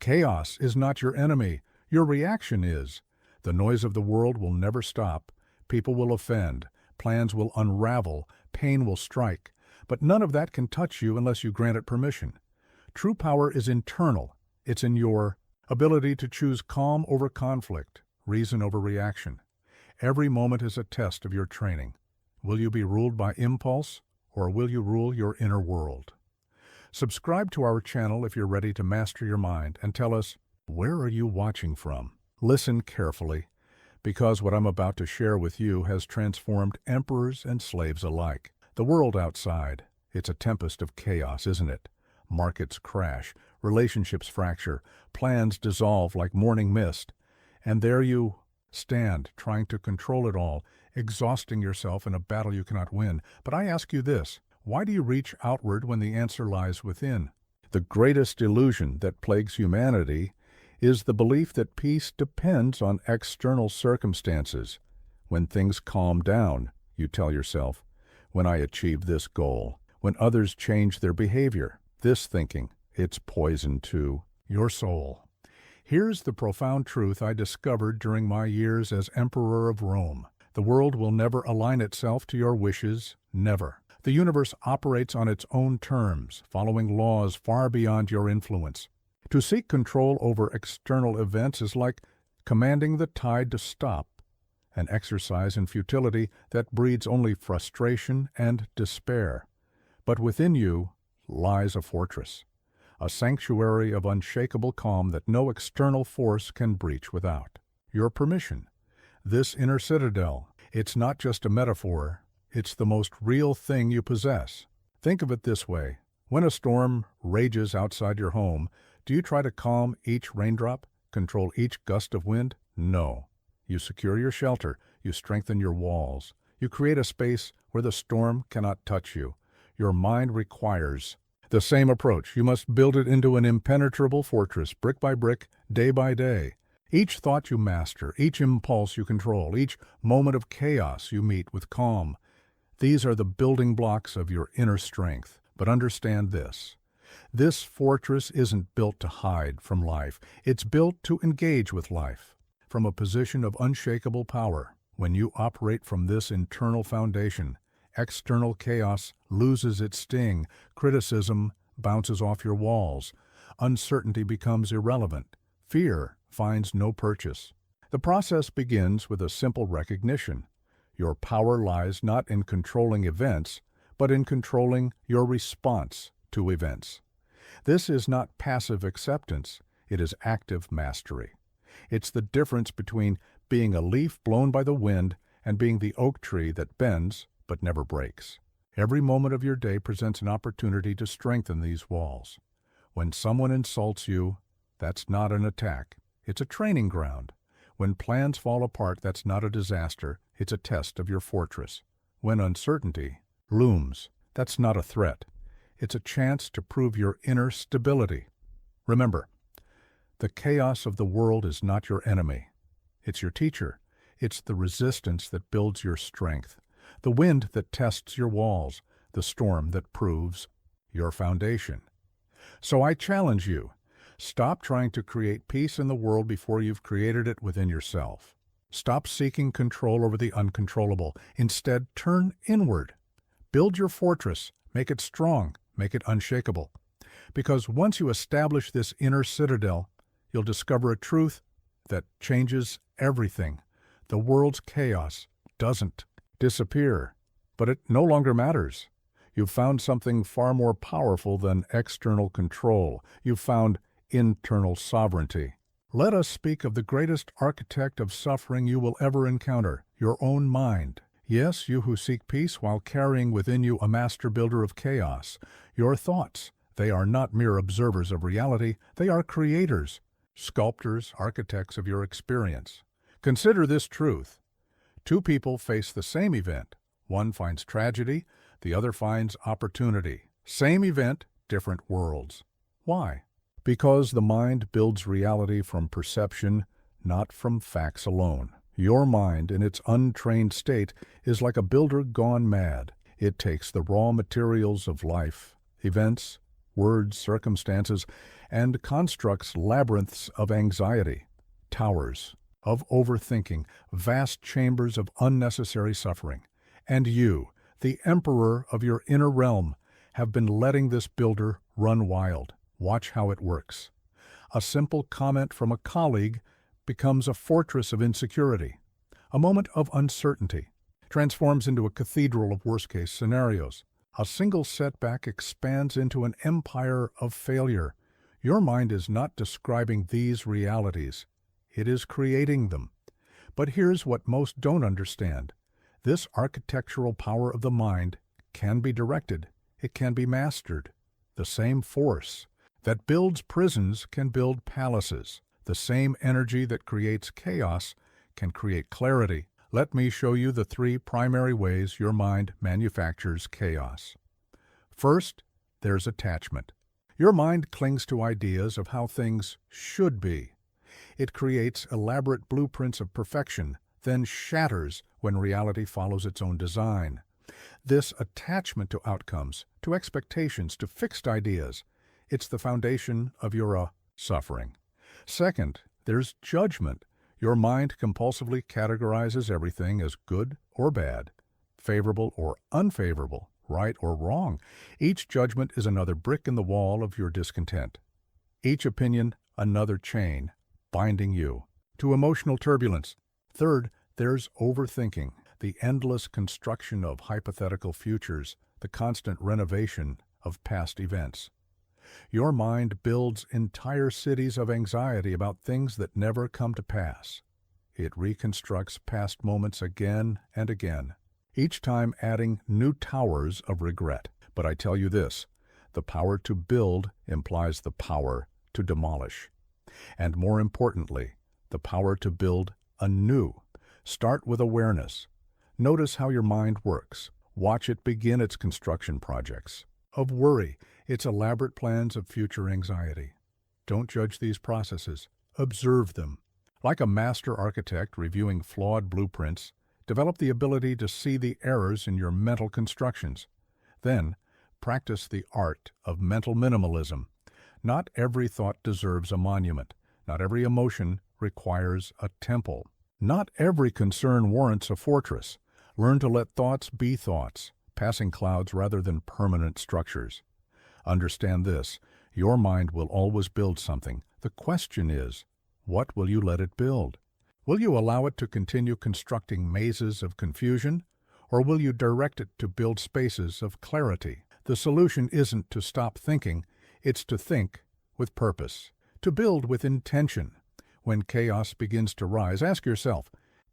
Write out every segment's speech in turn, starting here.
Chaos is not your enemy. Your reaction is. The noise of the world will never stop. People will offend. Plans will unravel. Pain will strike. But none of that can touch you unless you grant it permission. True power is internal. It's in your ability to choose calm over conflict, reason over reaction. Every moment is a test of your training. Will you be ruled by impulse, or will you rule your inner world? Subscribe to our channel if you're ready to master your mind, and tell us, where are you watching from? Listen carefully, because what I'm about to share with you has transformed emperors and slaves alike. The world outside, it's a tempest of chaos, isn't it? Markets crash, relationships fracture, plans dissolve like morning mist, and there you stand, trying to control it all, exhausting yourself in a battle you cannot win. But I ask you this, why do you reach outward when the answer lies within? The greatest illusion that plagues humanity is the belief that peace depends on external circumstances. When things calm down, you tell yourself, when I achieve this goal, when others change their behavior, this thinking, it's poison to your soul. Here's the profound truth I discovered during my years as Emperor of Rome. The world will never align itself to your wishes, never. The universe operates on its own terms, following laws far beyond your influence. To seek control over external events is like commanding the tide to stop, an exercise in futility that breeds only frustration and despair. But within you lies a fortress, a sanctuary of unshakable calm that no external force can breach without your permission. This inner citadel, it's not just a metaphor, it's the most real thing you possess. Think of it this way. When a storm rages outside your home, do you try to calm each raindrop, control each gust of wind? No. You secure your shelter, you strengthen your walls, you create a space where the storm cannot touch you. Your mind requires the same approach. You must build it into an impenetrable fortress, brick by brick, day by day. Each thought you master, each impulse you control, each moment of chaos you meet with calm. These are the building blocks of your inner strength. But understand this. This fortress isn't built to hide from life. It's built to engage with life from a position of unshakable power. When you operate from this internal foundation, external chaos loses its sting, criticism bounces off your walls, uncertainty becomes irrelevant, fear finds no purchase. The process begins with a simple recognition. Your power lies not in controlling events, but in controlling your response to events. This is not passive acceptance, it is active mastery. It's the difference between being a leaf blown by the wind and being the oak tree that bends but never breaks. Every moment of your day presents an opportunity to strengthen these walls. When someone insults you, that's not an attack, it's a training ground. When plans fall apart, that's not a disaster, it's a test of your fortress. When uncertainty looms, that's not a threat, it's a chance to prove your inner stability. Remember, the chaos of the world is not your enemy. It's your teacher. It's the resistance that builds your strength, the wind that tests your walls, the storm that proves your foundation. So I challenge you, stop trying to create peace in the world before you've created it within yourself. Stop seeking control over the uncontrollable. Instead, turn inward. Build your fortress, make it strong, make it unshakable. Because once you establish this inner citadel, you'll discover a truth that changes everything. The world's chaos doesn't disappear, but it no longer matters. You've found something far more powerful than external control. You've found internal sovereignty. Let us speak of the greatest architect of suffering you will ever encounter, your own mind. Yes, you who seek peace while carrying within you a master builder of chaos. Your thoughts, they are not mere observers of reality, they are creators, sculptors, architects of your experience. Consider this truth. Two people face the same event. One finds tragedy, the other finds opportunity. Same event, different worlds. Why? Because the mind builds reality from perception, not from facts alone. Your mind, in its untrained state, is like a builder gone mad. It takes the raw materials of life, events, words, circumstances, and constructs labyrinths of anxiety, towers of overthinking, vast chambers of unnecessary suffering. And you, the emperor of your inner realm, have been letting this builder run wild. Watch how it works. A simple comment from a colleague becomes a fortress of insecurity. A moment of uncertainty transforms into a cathedral of worst-case scenarios. A single setback expands into an empire of failure. Your mind is not describing these realities. It is creating them. But here's what most don't understand. This architectural power of the mind can be directed. It can be mastered. The same force that builds prisons can build palaces. The same energy that creates chaos can create clarity. Let me show you the 3 primary ways your mind manufactures chaos. First, there's attachment. Your mind clings to ideas of how things should be. It creates elaborate blueprints of perfection, then shatters when reality follows its own design. This attachment to outcomes, to expectations, to fixed ideas, it's the foundation of your suffering. Second, there's judgment. Your mind compulsively categorizes everything as good or bad, favorable or unfavorable, right or wrong. Each judgment is another brick in the wall of your discontent. Each opinion, another chain, binding you to emotional turbulence. Third, there's overthinking, the endless construction of hypothetical futures, the constant renovation of past events. Your mind builds entire cities of anxiety about things that never come to pass. It reconstructs past moments again and again, each time adding new towers of regret. But I tell you this, the power to build implies the power to demolish. And more importantly, the power to build anew. Start with awareness. Notice how your mind works. Watch it begin its construction projects of worry, its elaborate plans of future anxiety. Don't judge these processes. Observe them. Like a master architect reviewing flawed blueprints, develop the ability to see the errors in your mental constructions. Then, practice the art of mental minimalism. Not every thought deserves a monument. Not every emotion requires a temple. Not every concern warrants a fortress. Learn to let thoughts be thoughts, passing clouds rather than permanent structures. Understand this, your mind will always build something. The question is, what will you let it build? Will you allow it to continue constructing mazes of confusion, or will you direct it to build spaces of clarity? The solution isn't to stop thinking, it's to think with purpose, to build with intention. When chaos begins to rise, ask yourself,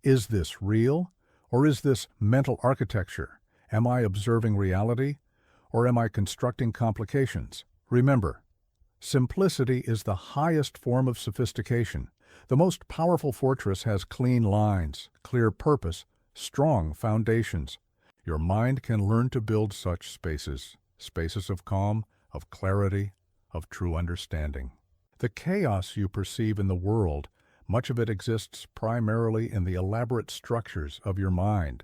is this real, or is this mental architecture? Am I observing reality, or am I constructing complications? Remember, simplicity is the highest form of sophistication. The most powerful fortress has clean lines, clear purpose, strong foundations. Your mind can learn to build such spaces, spaces of calm, of clarity, of true understanding. The chaos you perceive in the world, much of it exists primarily in the elaborate structures of your mind.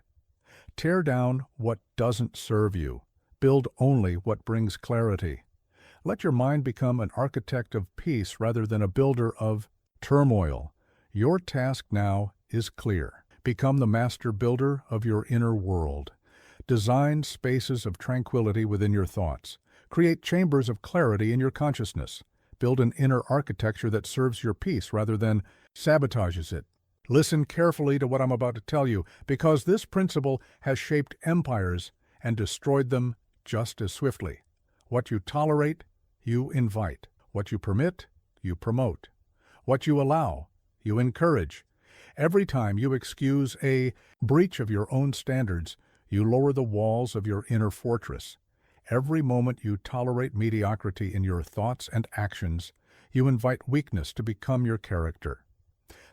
Tear down what doesn't serve you. Build only what brings clarity. Let your mind become an architect of peace rather than a builder of turmoil. Your task now is clear. Become the master builder of your inner world. Design spaces of tranquility within your thoughts. Create chambers of clarity in your consciousness. Build an inner architecture that serves your peace rather than sabotages it. Listen carefully to what I'm about to tell you, because this principle has shaped empires and destroyed them just as swiftly. What you tolerate, you invite. What you permit, you promote. What you allow, you encourage. Every time you excuse a breach of your own standards, you lower the walls of your inner fortress. Every moment you tolerate mediocrity in your thoughts and actions, you invite weakness to become your character.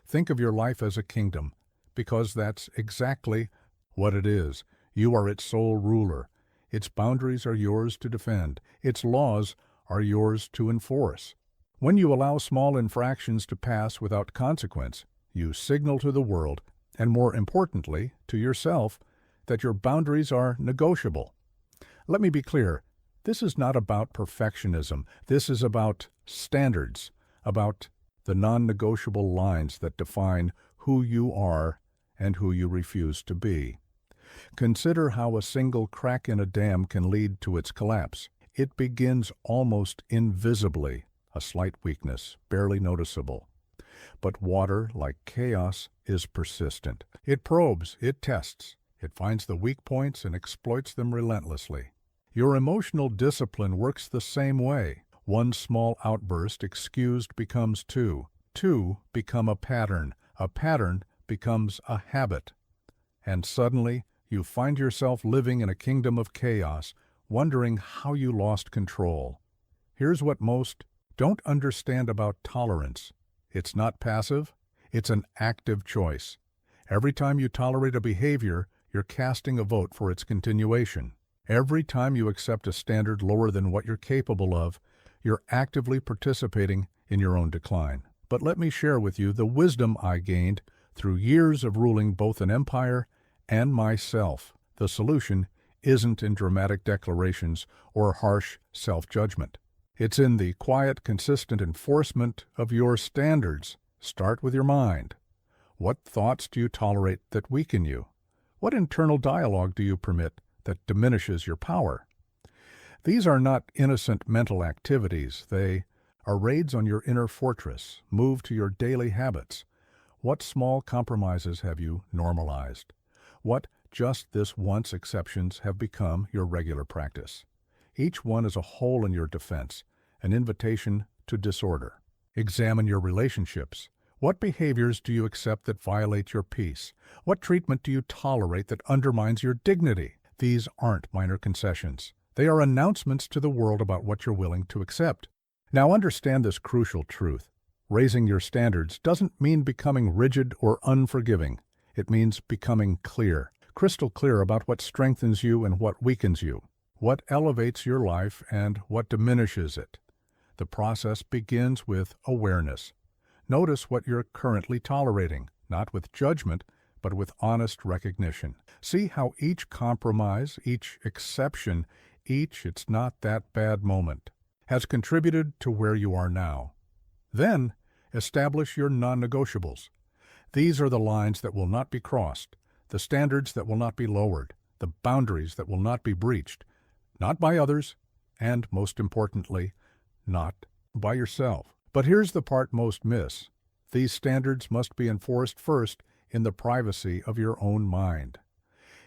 Think of your life as a kingdom, because that's exactly what it is. You are its sole ruler. Its boundaries are yours to defend. Its laws are yours to enforce. When you allow small infractions to pass without consequence, you signal to the world, and more importantly, to yourself, that your boundaries are negotiable. Let me be clear, This is not about perfectionism. This is about standards, about the non-negotiable lines that define who you are and who you refuse to be. Consider how a single crack in a dam can lead to its collapse. It begins almost invisibly, a slight weakness, barely noticeable. But water, like chaos, is persistent. It probes, it tests, it finds the weak points and exploits them relentlessly. Your emotional discipline works the same way. One small outburst excused becomes two. Two become a pattern becomes a habit. And suddenly, you find yourself living in a kingdom of chaos, wondering how you lost control. Here's what most don't understand about tolerance. It's not passive, it's an active choice. Every time you tolerate a behavior, you're casting a vote for its continuation. Every time you accept a standard lower than what you're capable of, you're actively participating in your own decline. But let me share with you the wisdom I gained through years of ruling both an empire and myself. The solution isn't in dramatic declarations or harsh self-judgment. It's in the quiet, consistent enforcement of your standards. Start with your mind. What thoughts do you tolerate that weaken you? What internal dialogue do you permit that diminishes your power? These are not innocent mental activities. They are raids on your inner fortress. Move to your daily habits. What small compromises have you normalized? What just this once exceptions have become your regular practice? Each one is a hole in your defense, an invitation to disorder. Examine your relationships. What behaviors do you accept that violate your peace? What treatment do you tolerate that undermines your dignity? These aren't minor concessions. They are announcements to the world about what you're willing to accept. Now understand this crucial truth. Raising your standards doesn't mean becoming rigid or unforgiving. It means becoming clear, crystal clear about what strengthens you and what weakens you, what elevates your life and what diminishes it. The process begins with awareness. Notice what you're currently tolerating, not with judgment, but with honest recognition. See how each compromise, each exception, each "it's not that bad" moment has contributed to where you are now. Then, establish your non-negotiables. These are the lines that will not be crossed, the standards that will not be lowered, the boundaries that will not be breached, not by others, and most importantly, not by yourself. But here's the part most miss. These standards must be enforced first in the privacy of your own mind.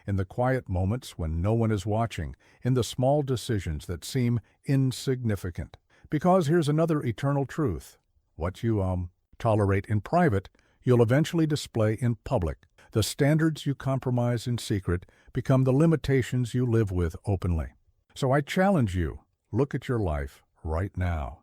In the quiet moments when no one is watching, in the small decisions that seem insignificant. Because here's another eternal truth. What you tolerate in private, you'll eventually display in public. The standards you compromise in secret become the limitations you live with openly. So I challenge you, look at your life right now.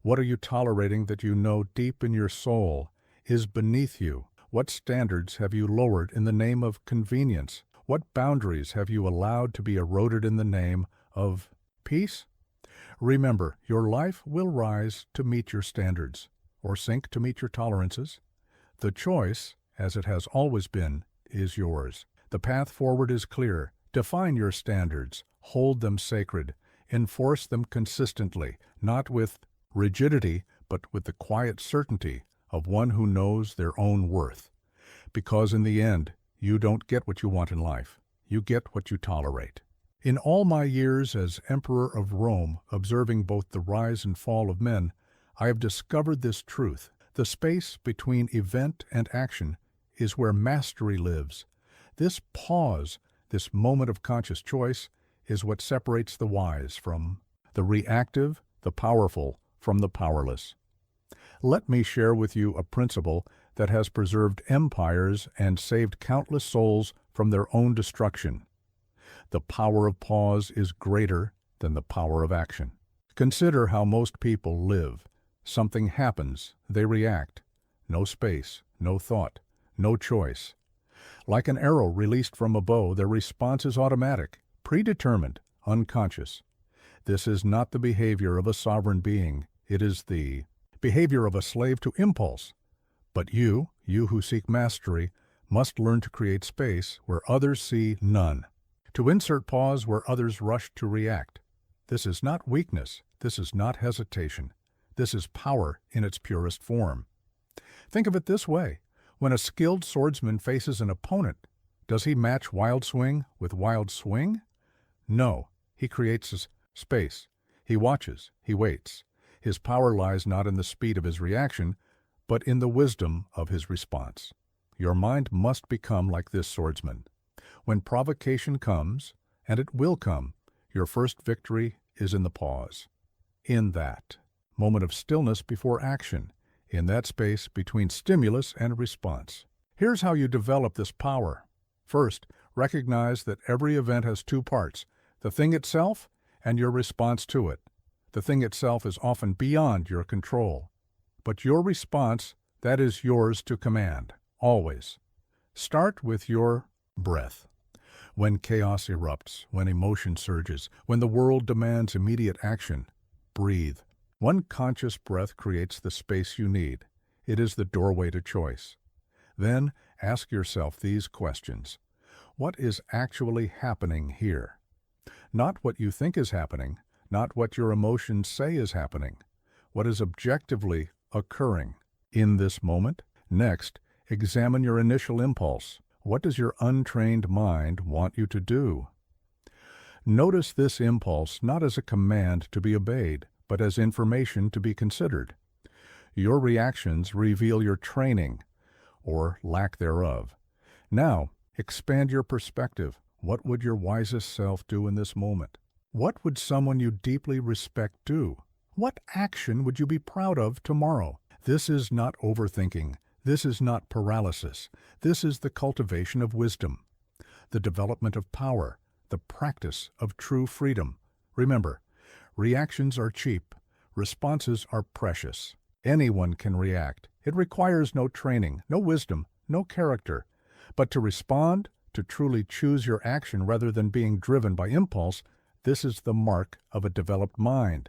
What are you tolerating that you know deep in your soul is beneath you? What standards have you lowered in the name of convenience? What boundaries have you allowed to be eroded in the name of peace? Remember, your life will rise to meet your standards, or sink to meet your tolerances. The choice, as it has always been, is yours. The path forward is clear. Define your standards, hold them sacred, enforce them consistently, not with rigidity, but with the quiet certainty of one who knows their own worth. Because in the end, you don't get what you want in life. You get what you tolerate. In all my years as Emperor of Rome, observing both the rise and fall of men, I have discovered this truth. The space between event and action is where mastery lives. This pause, this moment of conscious choice, is what separates the wise from the reactive, the powerful from the powerless. Let me share with you a principle that has preserved empires and saved countless souls from their own destruction. The power of pause is greater than the power of action. Consider how most people live. Something happens, they react. No space, no thought, no choice. Like an arrow released from a bow, their response is automatic, predetermined, unconscious. This is not the behavior of a sovereign being. It is the behavior of a slave to impulse. But you who seek mastery, must learn to create space where others see none, to insert pause where others rush to react, This is not weakness. This is not hesitation. This is power in its purest form. Think of it this way. When a skilled swordsman faces an opponent, does he match wild swing with wild swing? No. He creates a space. He watches. He waits. His power lies not in the speed of his reaction, but in the wisdom of his response. Your mind must become like this swordsman. When provocation comes, and it will come, your first victory is in the pause. In that moment of stillness before action, in that space between stimulus and response. Here's how you develop this power. First, recognize that every event has two parts, the thing itself and your response to it. The thing itself is often beyond your control, but your response, that is yours to command, always. Start with your breath. When chaos erupts, when emotion surges, when the world demands immediate action, breathe. One conscious breath creates the space you need. It is the doorway to choice. Then ask yourself these questions. What is actually happening here? Not what you think is happening, not what your emotions say is happening. What is objectively occurring in this moment? Next, examine your initial impulse. What does your untrained mind want you to do? Notice this impulse not as a command to be obeyed, but as information to be considered. Your reactions reveal your training, or lack thereof. Now, expand your perspective. What would your wisest self do in this moment? What would someone you deeply respect do? What action would you be proud of tomorrow? This is not overthinking. This is not paralysis. This is the cultivation of wisdom, the development of power, the practice of true freedom. Remember, reactions are cheap. Responses are precious. Anyone can react. It requires no training, no wisdom, no character. But to respond, to truly choose your action rather than being driven by impulse, this is the mark of a developed mind.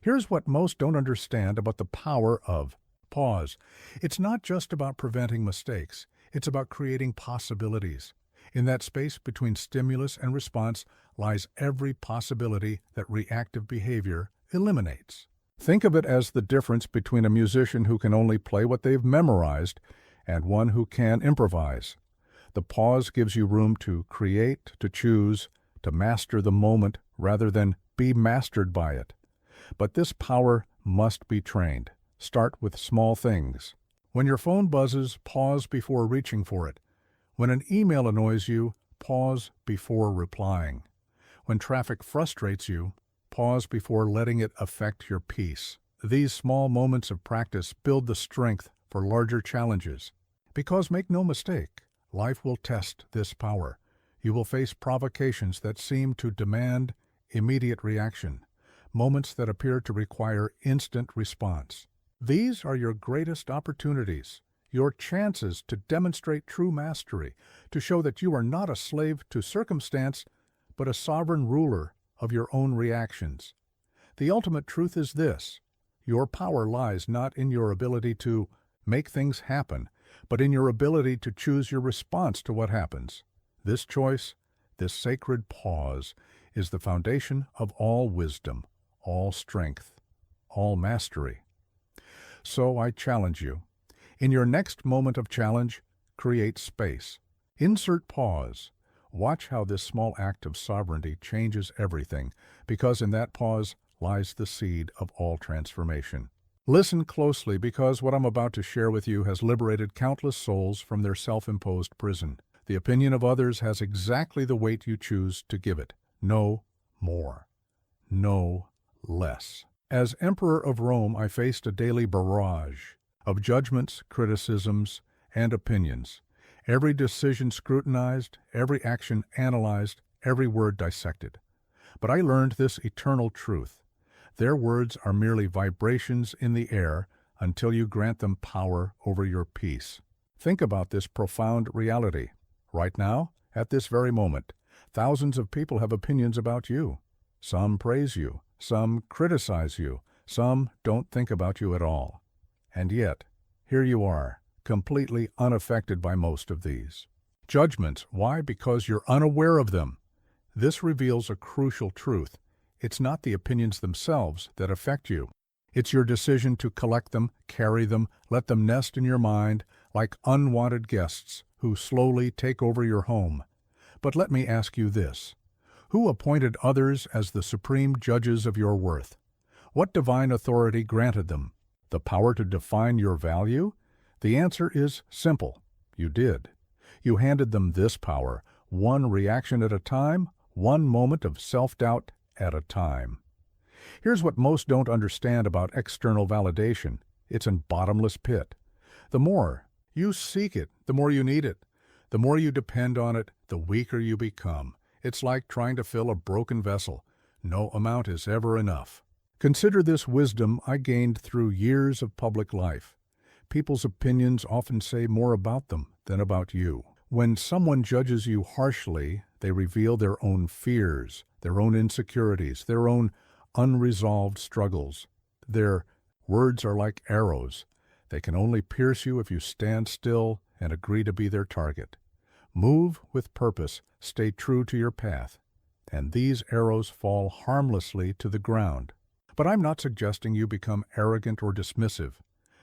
Here's what most don't understand about the power of pause. It's not just about preventing mistakes. It's about creating possibilities. In that space between stimulus and response lies every possibility that reactive behavior eliminates. Think of it as the difference between a musician who can only play what they've memorized and one who can improvise. The pause gives you room to create, to choose, to master the moment rather than be mastered by it. But this power must be trained. Start with small things. When your phone buzzes, pause before reaching for it. When an email annoys you, pause before replying. When traffic frustrates you, pause before letting it affect your peace. These small moments of practice build the strength for larger challenges. Because make no mistake, life will test this power. You will face provocations that seem to demand immediate reaction, moments that appear to require instant response. These are your greatest opportunities, your chances to demonstrate true mastery, to show that you are not a slave to circumstance, but a sovereign ruler of your own reactions. The ultimate truth is this: your power lies not in your ability to make things happen, but in your ability to choose your response to what happens. This choice, this sacred pause, is the foundation of all wisdom, all strength, all mastery. So I challenge you. In your next moment of challenge, create space. Insert pause. Watch how this small act of sovereignty changes everything, because in that pause lies the seed of all transformation. Listen closely, because what I'm about to share with you has liberated countless souls from their self-imposed prison. The opinion of others has exactly the weight you choose to give it. No more. No less. As Emperor of Rome, I faced a daily barrage of judgments, criticisms, and opinions. Every decision scrutinized, every action analyzed, every word dissected. But I learned this eternal truth. Their words are merely vibrations in the air until you grant them power over your peace. Think about this profound reality. Right now, at this very moment, thousands of people have opinions about you. Some praise you, some criticize you, some don't think about you at all. And yet, here you are, completely unaffected by most of these judgments. Why? Because you're unaware of them. This reveals a crucial truth. It's not the opinions themselves that affect you. It's your decision to collect them, carry them, let them nest in your mind like unwanted guests who slowly take over your home. But let me ask you this. Who appointed others as the supreme judges of your worth? What divine authority granted them? The power to define your value? The answer is simple. You did. You handed them this power, one reaction at a time, one moment of self-doubt at a time. Here's what most don't understand about external validation. It's a bottomless pit. The more you seek it, the more you need it. The more you depend on it, the weaker you become. It's like trying to fill a broken vessel. No amount is ever enough. Consider this wisdom I gained through years of public life. People's opinions often say more about them than about you. When someone judges you harshly, they reveal their own fears, their own insecurities, their own unresolved struggles. Their words are like arrows. They can only pierce you if you stand still and agree to be their target. Move with purpose, stay true to your path, and these arrows fall harmlessly to the ground. But I'm not suggesting you become arrogant or dismissive.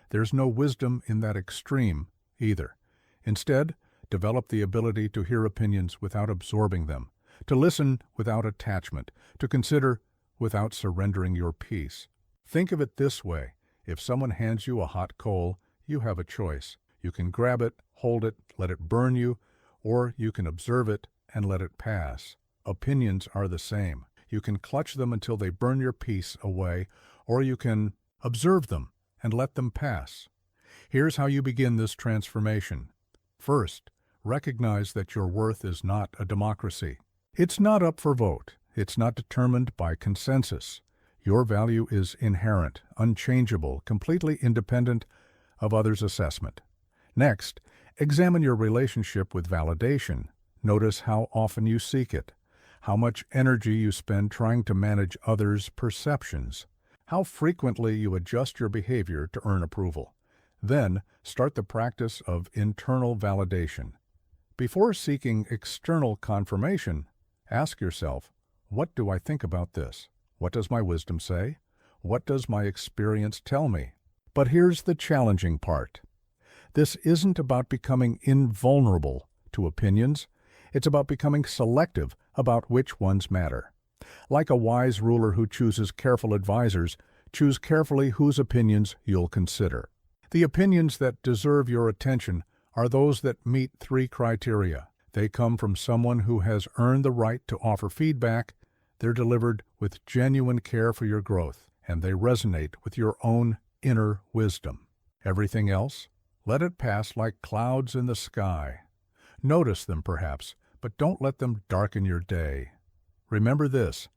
There's no wisdom in that extreme either. Instead, develop the ability to hear opinions without absorbing them, to listen without attachment, to consider without surrendering your peace. Think of it this way. If someone hands you a hot coal, you have a choice. You can grab it, hold it, let it burn you, or you can observe it and let it pass. Opinions are the same. You can clutch them until they burn your peace away, or you can observe them and let them pass. Here's how you begin this transformation. First, recognize that your worth is not a democracy. It's not up for vote. It's not determined by consensus. Your value is inherent, unchangeable, completely independent of others' assessment. Next, examine your relationship with validation. Notice how often you seek it, how much energy you spend trying to manage others' perceptions, how frequently you adjust your behavior to earn approval. Then, start the practice of internal validation. Before seeking external confirmation, ask yourself, what do I think about this? What does my wisdom say? What does my experience tell me? But here's the challenging part. This isn't about becoming invulnerable to opinions. It's about becoming selective about which ones matter. Like a wise ruler who chooses careful advisors, choose carefully whose opinions you'll consider. The opinions that deserve your attention are those that meet 3 criteria. They come from someone who has earned the right to offer feedback, they're delivered with genuine care for your growth, and they resonate with your own inner wisdom. Everything else, let it pass like clouds in the sky. Notice them perhaps, but don't let them darken your day. Remember this,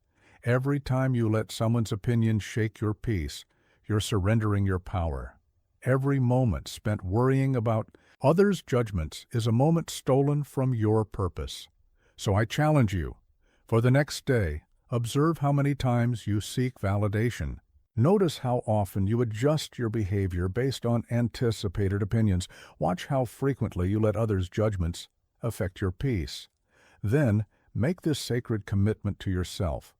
every time you let someone's opinion shake your peace, you're surrendering your power. Every moment spent worrying about others' judgments is a moment stolen from your purpose. So I challenge you, for the next day, observe how many times you seek validation. Notice how often you adjust your behavior based on anticipated opinions. Watch how frequently you let others' judgments affect your peace. Then, make this sacred commitment to yourself.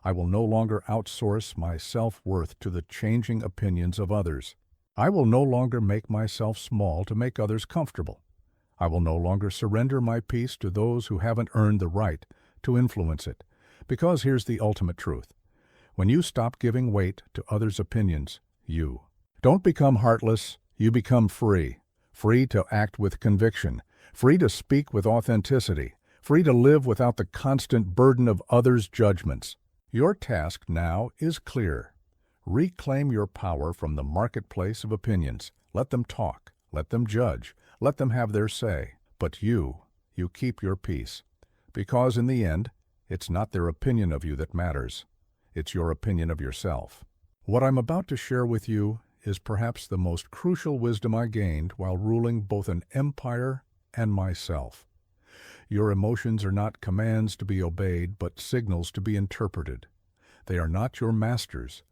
I will no longer outsource my self-worth to the changing opinions of others. I will no longer make myself small to make others comfortable. I will no longer surrender my peace to those who haven't earned the right to influence it. Because here's the ultimate truth. When you stop giving weight to others' opinions, you don't become heartless, you become free. Free to act with conviction, free to speak with authenticity, free to live without the constant burden of others' judgments. Your task now is clear. Reclaim your power from the marketplace of opinions. Let them talk, let them judge, let them have their say. But you keep your peace. Because in the end, it's not their opinion of you that matters. It's your opinion of yourself. What I'm about to share with you is perhaps the most crucial wisdom I gained while ruling both an empire and myself. Your emotions are not commands to be obeyed, but signals to be interpreted. They are not your masters,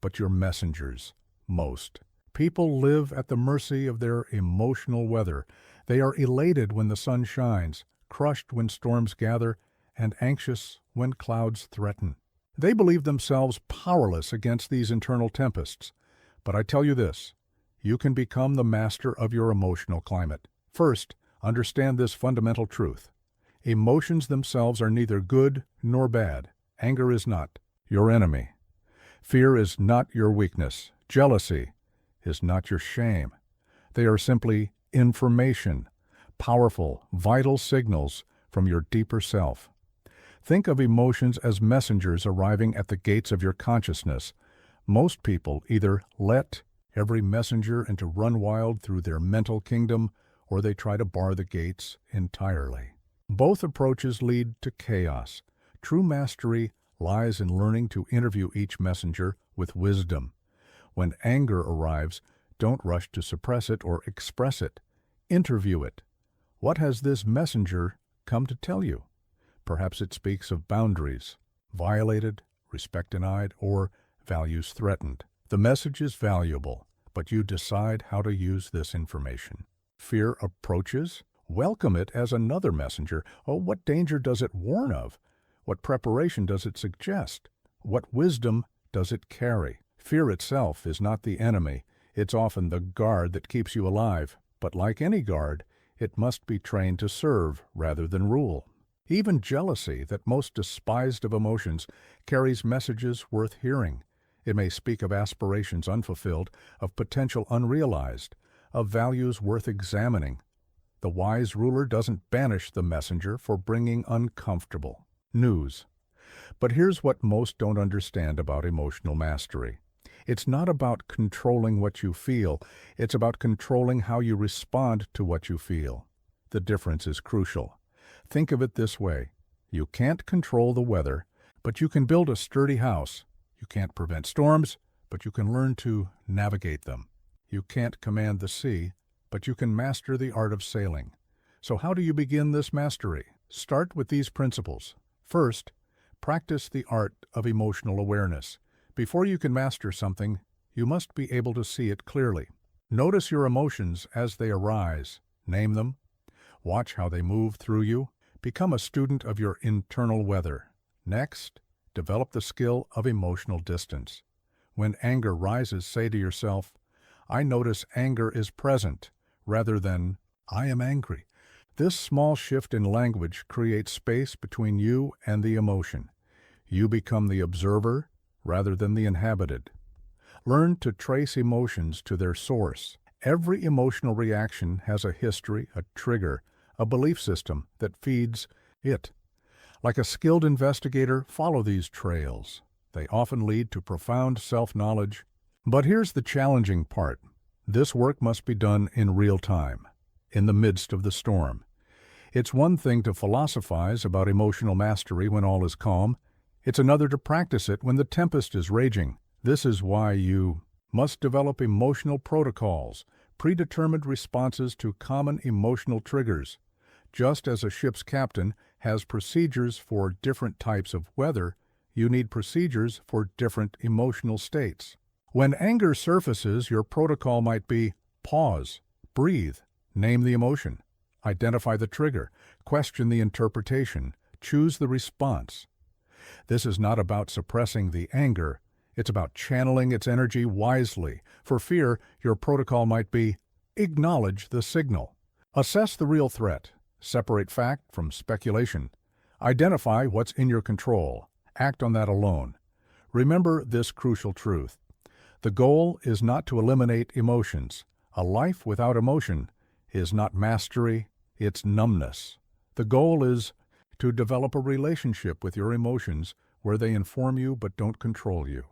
but your messengers. Most people live at the mercy of their emotional weather. They are elated when the sun shines, crushed when storms gather, and anxious when clouds threaten. They believe themselves powerless against these internal tempests. But I tell you this, you can become the master of your emotional climate. First, understand this fundamental truth. Emotions themselves are neither good nor bad. Anger is not your enemy. Fear is not your weakness. Jealousy is not your shame. They are simply information, powerful, vital signals from your deeper self. Think of emotions as messengers arriving at the gates of your consciousness. Most people either let every messenger and to run wild through their mental kingdom, or they try to bar the gates entirely. Both approaches lead to chaos. True mastery lies in learning to interview each messenger with wisdom. When anger arrives, don't rush to suppress it or express it. Interview it. What has this messenger come to tell you? Perhaps it speaks of boundaries violated, respect denied, or values threatened. The message is valuable, but you decide how to use this information. Fear approaches? Welcome it as another messenger. Oh, what danger does it warn of? What preparation does it suggest? What wisdom does it carry? Fear itself is not the enemy. It's often the guard that keeps you alive. But like any guard, it must be trained to serve rather than rule. Even jealousy, that most despised of emotions, carries messages worth hearing. It may speak of aspirations unfulfilled, of potential unrealized, of values worth examining. The wise ruler doesn't banish the messenger for bringing uncomfortable news. But here's what most don't understand about emotional mastery. It's not about controlling what you feel, it's about controlling how you respond to what you feel. The difference is crucial. Think of it this way. You can't control the weather, but you can build a sturdy house. You can't prevent storms, but you can learn to navigate them. You can't command the sea, but you can master the art of sailing. So how do you begin this mastery? Start with these principles. First, practice the art of emotional awareness. Before you can master something, you must be able to see it clearly. Notice your emotions as they arise. Name them. Watch how they move through you. Become a student of your internal weather. Next, develop the skill of emotional distance. When anger rises, say to yourself, I notice anger is present, rather than, I am angry. This small shift in language creates space between you and the emotion. You become the observer rather than the inhabited. Learn to trace emotions to their source. Every emotional reaction has a history, a trigger, a belief system that feeds it. Like a skilled investigator, follow these trails. They often lead to profound self-knowledge. But here's the challenging part. This work must be done in real time, in the midst of the storm. It's one thing to philosophize about emotional mastery when all is calm. It's another to practice it when the tempest is raging. This is why you must develop emotional protocols, predetermined responses to common emotional triggers. Just as a ship's captain has procedures for different types of weather, you need procedures for different emotional states. When anger surfaces, your protocol might be pause, breathe, name the emotion, identify the trigger, question the interpretation, choose the response. This is not about suppressing the anger, it's about channeling its energy wisely. For fear, your protocol might be acknowledge the signal, assess the real threat, separate fact from speculation, identify what's in your control, act on that alone. Remember this crucial truth. The goal is not to eliminate emotions. A life without emotion is not mastery, it's numbness. The goal is to develop a relationship with your emotions where they inform you but don't control you.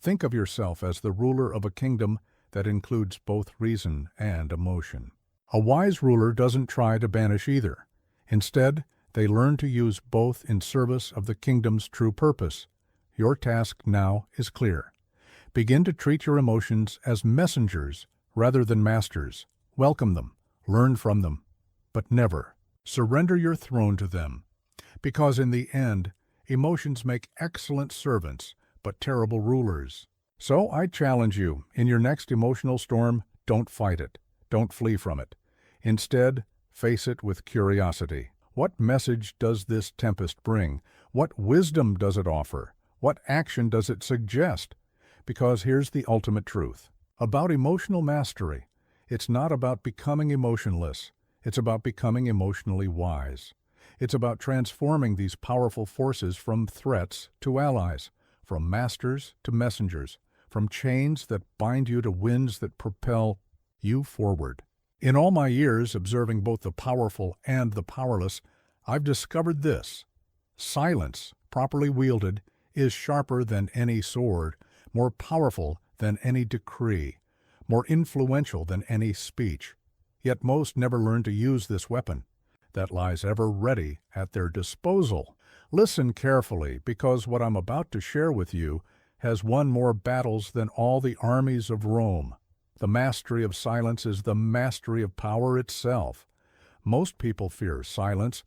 Think of yourself as the ruler of a kingdom that includes both reason and emotion. A wise ruler doesn't try to banish either. Instead, they learn to use both in service of the kingdom's true purpose. Your task now is clear. Begin to treat your emotions as messengers rather than masters. Welcome them, learn from them, but never surrender your throne to them. Because in the end, emotions make excellent servants, but terrible rulers. So I challenge you, in your next emotional storm, don't fight it. Don't flee from it. Instead, face it with curiosity. What message does this tempest bring? What wisdom does it offer? What action does it suggest? Because here's the ultimate truth. About emotional mastery, it's not about becoming emotionless. It's about becoming emotionally wise. It's about transforming these powerful forces from threats to allies, from masters to messengers, from chains that bind you to winds that propel you forward. In all my years observing both the powerful and the powerless, I've discovered this. Silence, properly wielded, is sharper than any sword, more powerful than any decree, more influential than any speech. Yet most never learn to use this weapon that lies ever ready at their disposal. Listen carefully, because what I'm about to share with you has won more battles than all the armies of Rome. The mastery of silence is the mastery of power itself. Most people fear silence.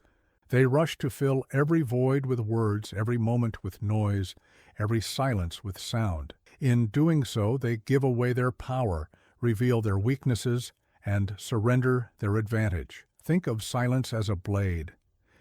They rush to fill every void with words, every moment with noise, every silence with sound. In doing so, they give away their power, reveal their weaknesses, and surrender their advantage. Think of silence as a blade.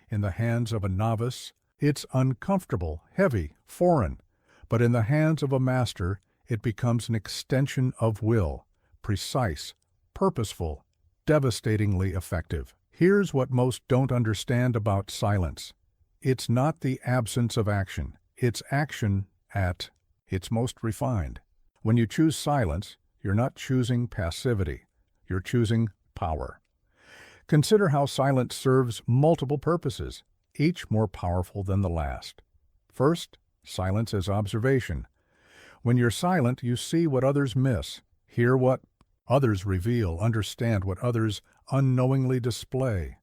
In the hands of a novice, it's uncomfortable, heavy, foreign. But in the hands of a master, it becomes an extension of will, precise, purposeful, devastatingly effective. Here's what most don't understand about silence. It's not the absence of action. It's action at its most refined. When you choose silence, you're not choosing passivity. You're choosing power. Consider how silence serves multiple purposes, each more powerful than the last. First, silence as observation. When you're silent, you see what others miss, hear what others reveal, understand what others unknowingly display.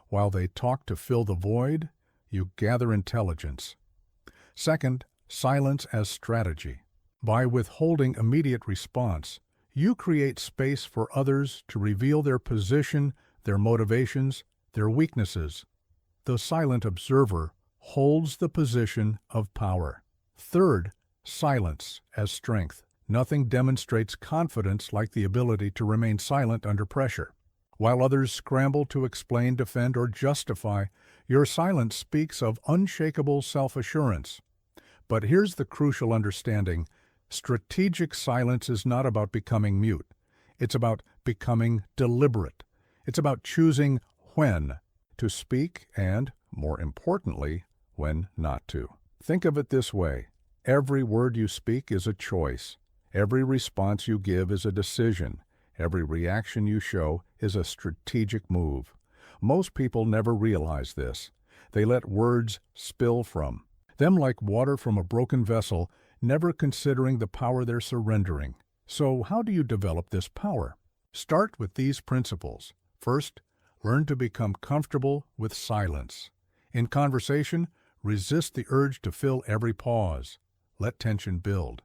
While they talk to fill the void, you gather intelligence. Second, silence as strategy. By withholding immediate response, you create space for others to reveal their position, their motivations, their weaknesses. The silent observer holds the position of power. Third, silence as strength. Nothing demonstrates confidence like the ability to remain silent under pressure. While others scramble to explain, defend, or justify, your silence speaks of unshakable self-assurance. But here's the crucial understanding. Strategic silence is not about becoming mute. It's about becoming deliberate. It's about choosing when to speak and, more importantly, when not to. Think of it this way. Every word you speak is a choice. Every response you give is a decision. Every reaction you show is a strategic move. Most people never realize this. They let words spill from them like water from a broken vessel, never considering the power they're surrendering. So how do you develop this power? Start with these principles. First, learn to become comfortable with silence. In conversation, resist the urge to fill every pause. Let tension build.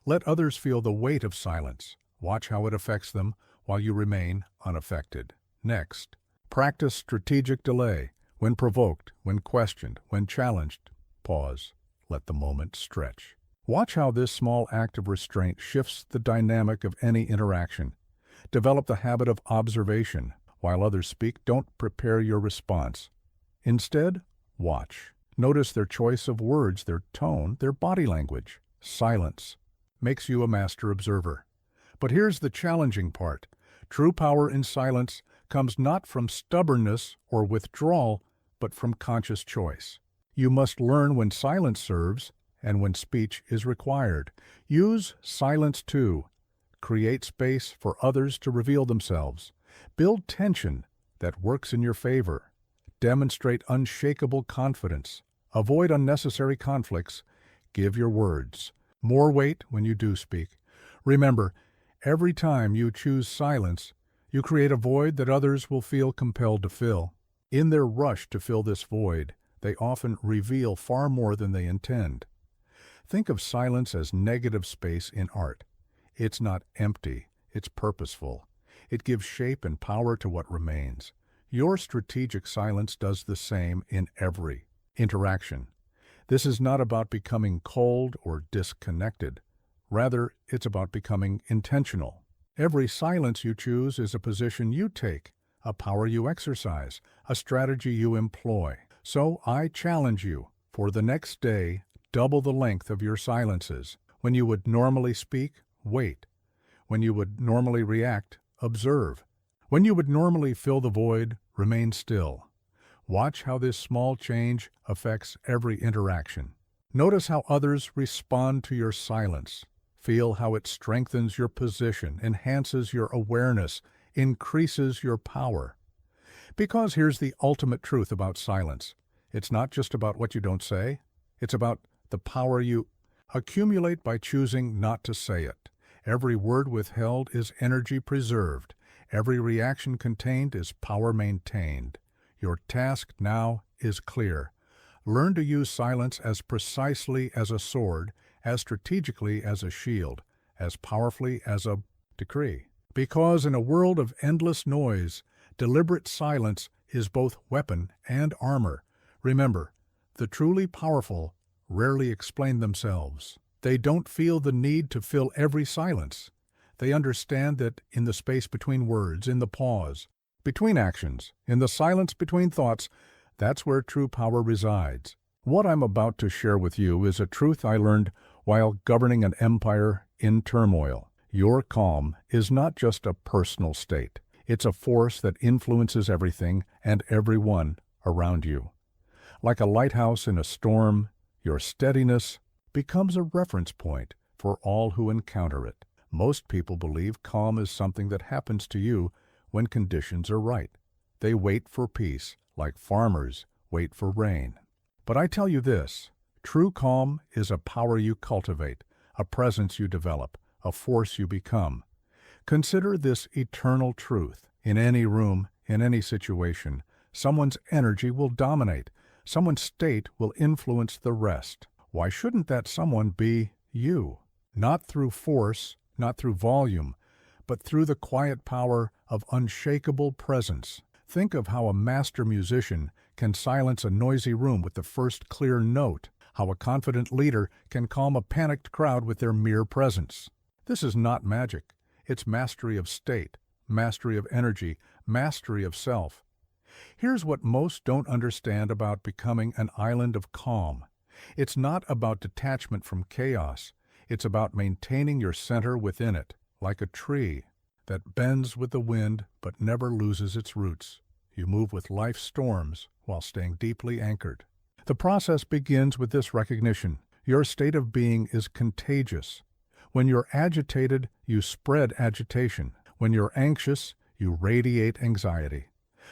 Let others feel the weight of silence. Watch how it affects them while you remain unaffected. Next, practice strategic delay. When provoked, when questioned, when challenged, pause. Let the moment stretch. Watch how this small act of restraint shifts the dynamic of any interaction. Develop the habit of observation. While others speak, don't prepare your response. Instead, watch. Notice their choice of words, their tone, their body language. Silence makes you a master observer. But here's the challenging part. True power in silence comes not from stubbornness or withdrawal, but from conscious choice. You must learn when silence serves and when speech is required. Use silence too. Create space for others to reveal themselves. Build tension that works in your favor. Demonstrate unshakable confidence. Avoid unnecessary conflicts. Give your words more weight when you do speak. Remember, every time you choose silence, you create a void that others will feel compelled to fill. In their rush to fill this void, they often reveal far more than they intend. Think of silence as negative space in art. It's not empty, it's purposeful. It gives shape and power to what remains. Your strategic silence does the same in every interaction. This is not about becoming cold or disconnected. Rather, it's about becoming intentional. Every silence you choose is a position you take, a power you exercise, a strategy you employ. So I challenge you, for the next day, double the length of your silences. When you would normally speak, wait. When you would normally react, observe. When you would normally fill the void, remain still. Watch how this small change affects every interaction. Notice how others respond to your silence. Feel how it strengthens your position, enhances your awareness, increases your power. Because here's the ultimate truth about silence. It's not just about what you don't say. It's about the power you accumulate by choosing not to say it. Every word withheld is energy preserved. Every reaction contained is power maintained. Your task now is clear. Learn to use silence as precisely as a sword, as strategically as a shield, as powerfully as a decree. Because in a world of endless noise, deliberate silence is both weapon and armor. Remember, the truly powerful rarely explain themselves. They don't feel the need to fill every silence. They understand that in the space between words, in the pause, between actions, in the silence between thoughts, that's where true power resides. What I'm about to share with you is a truth I learned while governing an empire in turmoil. Your calm is not just a personal state. It's a force that influences everything and everyone around you. Like a lighthouse in a storm, your steadiness becomes a reference point for all who encounter it. Most people believe calm is something that happens to you when conditions are right. They wait for peace, like farmers wait for rain. But I tell you this, true calm is a power you cultivate, a presence you develop, a force you become. Consider this eternal truth. In any room, in any situation, someone's energy will dominate. Someone's state will influence the rest. Why shouldn't that someone be you? Not through force, not through volume, but through the quiet power of unshakable presence. Think of how a master musician can silence a noisy room with the first clear note, how a confident leader can calm a panicked crowd with their mere presence. This is not magic. It's mastery of state, mastery of energy, mastery of self. Here's what most don't understand about becoming an island of calm. It's not about detachment from chaos. It's about maintaining your center within it, like a tree that bends with the wind but never loses its roots. You move with life's storms while staying deeply anchored. The process begins with this recognition. Your state of being is contagious. When you're agitated, you spread agitation. When you're anxious, you radiate anxiety.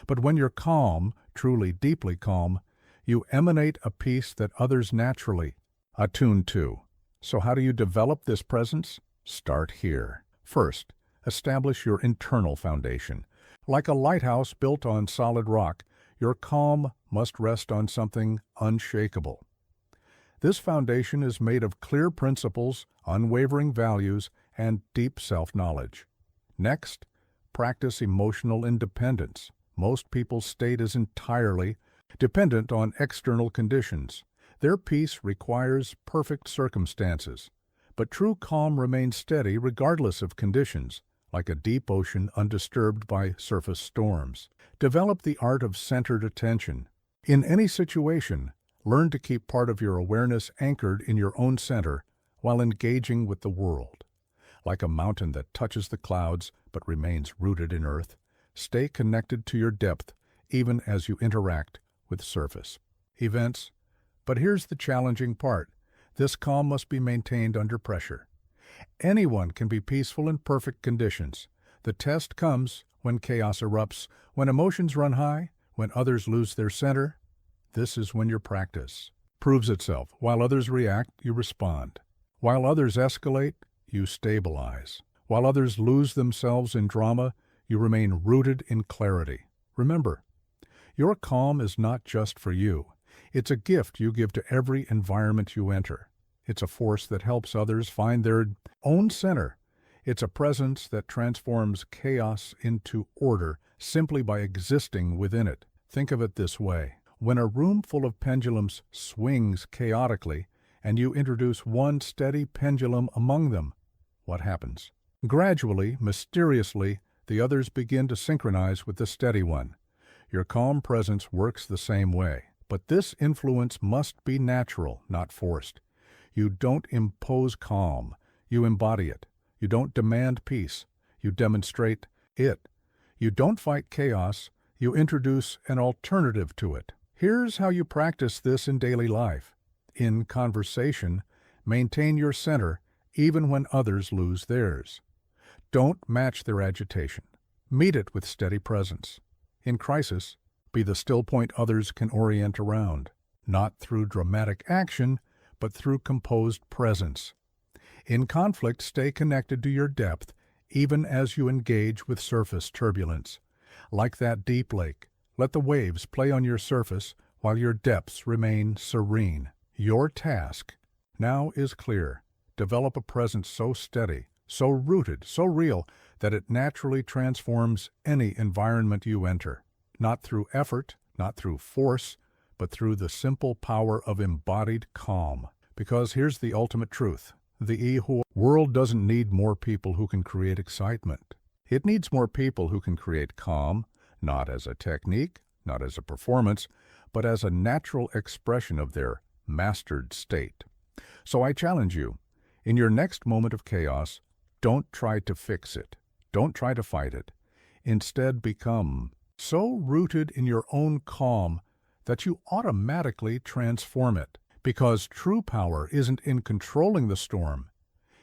But when you're calm, truly deeply calm, you emanate a peace that others naturally attune to. So how do you develop this presence? Start here. First, establish your internal foundation. Like a lighthouse built on solid rock, your calm must rest on something unshakable. This foundation is made of clear principles, unwavering values, and deep self-knowledge. Next, practice emotional independence. Most people's state is entirely dependent on external conditions. Their peace requires perfect circumstances. But true calm remains steady regardless of conditions, like a deep ocean undisturbed by surface storms. Develop the art of centered attention. In any situation, learn to keep part of your awareness anchored in your own center while engaging with the world. Like a mountain that touches the clouds but remains rooted in earth, stay connected to your depth even as you interact with surface events. But here's the challenging part. This calm must be maintained under pressure. Anyone can be peaceful in perfect conditions. The test comes when chaos erupts, when emotions run high, when others lose their center. This is when your practice proves itself. While others react, you respond. While others escalate, you stabilize. While others lose themselves in drama, you remain rooted in clarity. Remember, your calm is not just for you. It's a gift you give to every environment you enter. It's a force that helps others find their own center. It's a presence that transforms chaos into order simply by existing within it. Think of it this way. When a room full of pendulums swings chaotically, and you introduce one steady pendulum among them, what happens? Gradually, mysteriously, the others begin to synchronize with the steady one. Your calm presence works the same way. But this influence must be natural, not forced. You don't impose calm, you embody it. You don't demand peace, you demonstrate it. You don't fight chaos, you introduce an alternative to it. Here's how you practice this in daily life. In conversation, maintain your center even when others lose theirs. Don't match their agitation. Meet it with steady presence. In crisis, be the still point others can orient around, not through dramatic action, but through composed presence. In conflict, stay connected to your depth, even as you engage with surface turbulence. Like that deep lake, let the waves play on your surface while your depths remain serene. Your task now is clear. Develop a presence so steady, so rooted, so real, that it naturally transforms any environment you enter. Not through effort, not through force, but through the simple power of embodied calm. Because here's the ultimate truth. The world doesn't need more people who can create excitement. It needs more people who can create calm, not as a technique, not as a performance, but as a natural expression of their mastered state. So I challenge you, in your next moment of chaos, don't try to fix it. Don't try to fight it. Instead, become so rooted in your own calm that you automatically transform it. Because true power isn't in controlling the storm,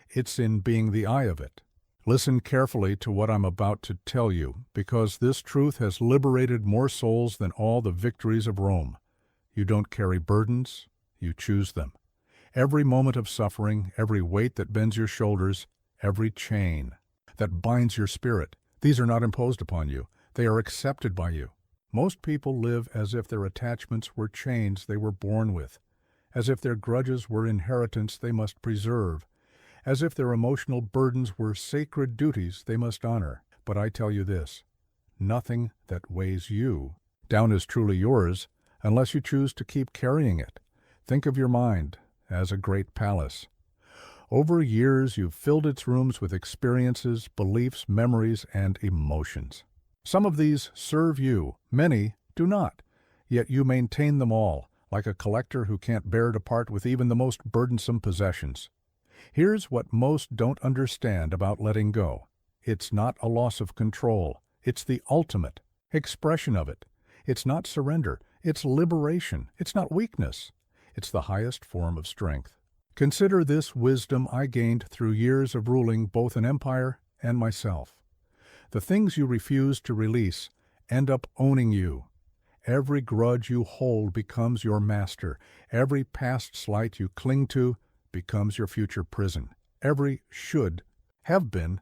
it's in being the eye of it. Listen carefully to what I'm about to tell you, because this truth has liberated more souls than all the victories of Rome. You don't carry burdens, you choose them. Every moment of suffering, every weight that bends your shoulders, every chain that binds your spirit, these are not imposed upon you. They are accepted by you. Most people live as if their attachments were chains they were born with, as if their grudges were inheritance they must preserve, as if their emotional burdens were sacred duties they must honor. But I tell you this, nothing that weighs you down is truly yours unless you choose to keep carrying it. Think of your mind as a great palace. Over years, you've filled its rooms with experiences, beliefs, memories, and emotions. Some of these serve you, many do not, yet you maintain them all, like a collector who can't bear to part with even the most burdensome possessions. Here's what most don't understand about letting go. It's not a loss of control. It's the ultimate expression of it. It's not surrender. It's liberation. It's not weakness. It's the highest form of strength. Consider this wisdom I gained through years of ruling both an empire and myself. The things you refuse to release end up owning you. Every grudge you hold becomes your master. Every past slight you cling to becomes your future prison. Every should have been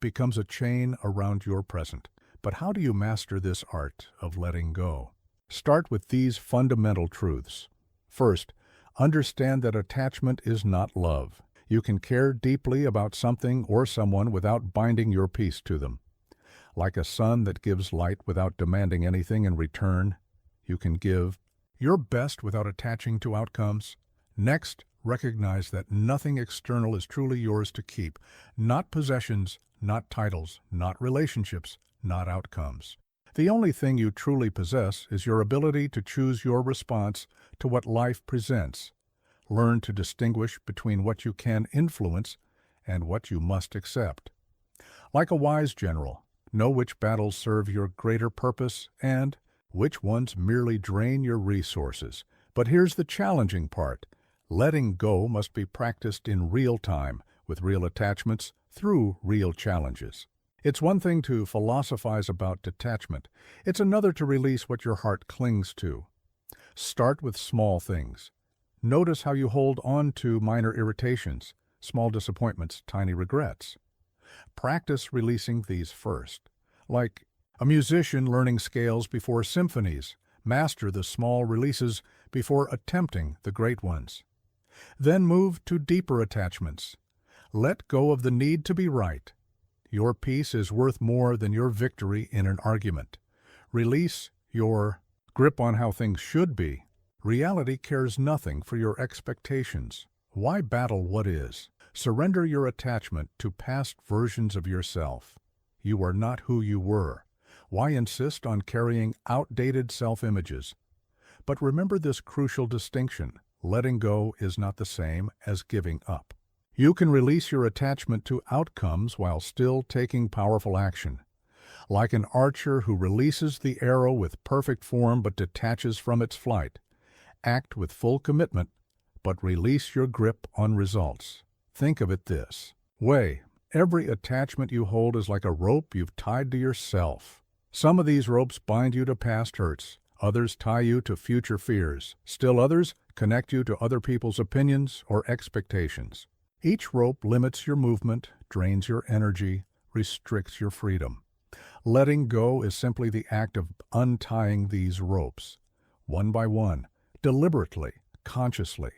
becomes a chain around your present. But how do you master this art of letting go? Start with these fundamental truths. First, understand that attachment is not love. You can care deeply about something or someone without binding your peace to them. Like a sun that gives light without demanding anything in return, you can give your best without attaching to outcomes. Next, recognize that nothing external is truly yours to keep. Not possessions, not titles, not relationships, not outcomes. The only thing you truly possess is your ability to choose your response to what life presents. Learn to distinguish between what you can influence and what you must accept. Like a wise general, know which battles serve your greater purpose and which ones merely drain your resources. But here's the challenging part. Letting go must be practiced in real time, with real attachments, through real challenges. It's one thing to philosophize about detachment. It's another to release what your heart clings to. Start with small things. Notice how you hold on to minor irritations, small disappointments, tiny regrets. Practice releasing these first. Like a musician learning scales before symphonies, master the small releases before attempting the great ones. Then move to deeper attachments. Let go of the need to be right. Your peace is worth more than your victory in an argument. Release your grip on how things should be. Reality cares nothing for your expectations. Why battle what is? Surrender your attachment to past versions of yourself. You are not who you were. Why insist on carrying outdated self-images? But remember this crucial distinction. letting go is not the same as giving up. You can release your attachment to outcomes while still taking powerful action. Like an archer who releases the arrow with perfect form but detaches from its flight. Act with full commitment, but release your grip on results. Think of it this way. Every attachment you hold is like a rope you've tied to yourself. Some of these ropes bind you to past hurts. Others tie you to future fears. Still others connect you to other people's opinions or expectations. Each rope limits your movement, drains your energy, restricts your freedom. Letting go is simply the act of untying these ropes, one by one, deliberately, consciously.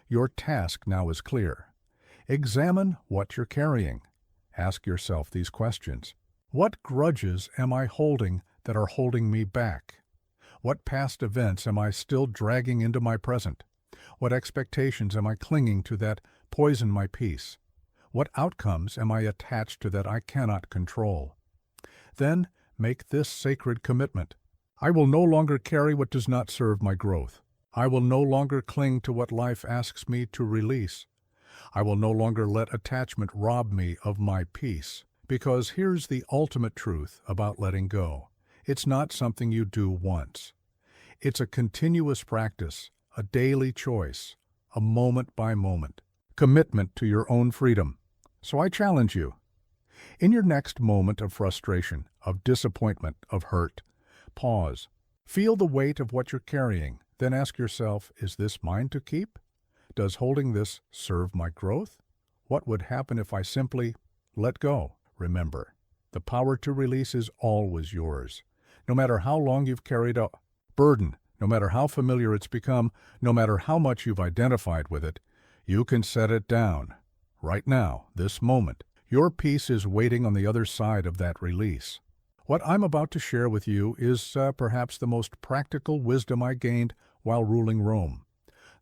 Your task now is clear. Examine what you're carrying. Ask yourself these questions. What grudges am I holding that are holding me back? What past events am I still dragging into my present? What expectations am I clinging to that poison my peace? What outcomes am I attached to that I cannot control? Then make this sacred commitment. I will no longer carry what does not serve my growth. I will no longer cling to what life asks me to release. I will no longer let attachment rob me of my peace. Because here's the ultimate truth about letting go. It's not something you do once. It's a continuous practice, a daily choice, a moment-by-moment commitment to your own freedom. So I challenge you. In your next moment of frustration, of disappointment, of hurt, pause. Feel the weight of what you're carrying. Then ask yourself, is this mine to keep? Does holding this serve my growth? What would happen if I simply let go? Remember, the power to release is always yours. No matter how long you've carried a burden, no matter how familiar it's become, no matter how much you've identified with it, you can set it down. Right now, this moment, your peace is waiting on the other side of that release. What I'm about to share with you is perhaps the most practical wisdom I gained while ruling Rome.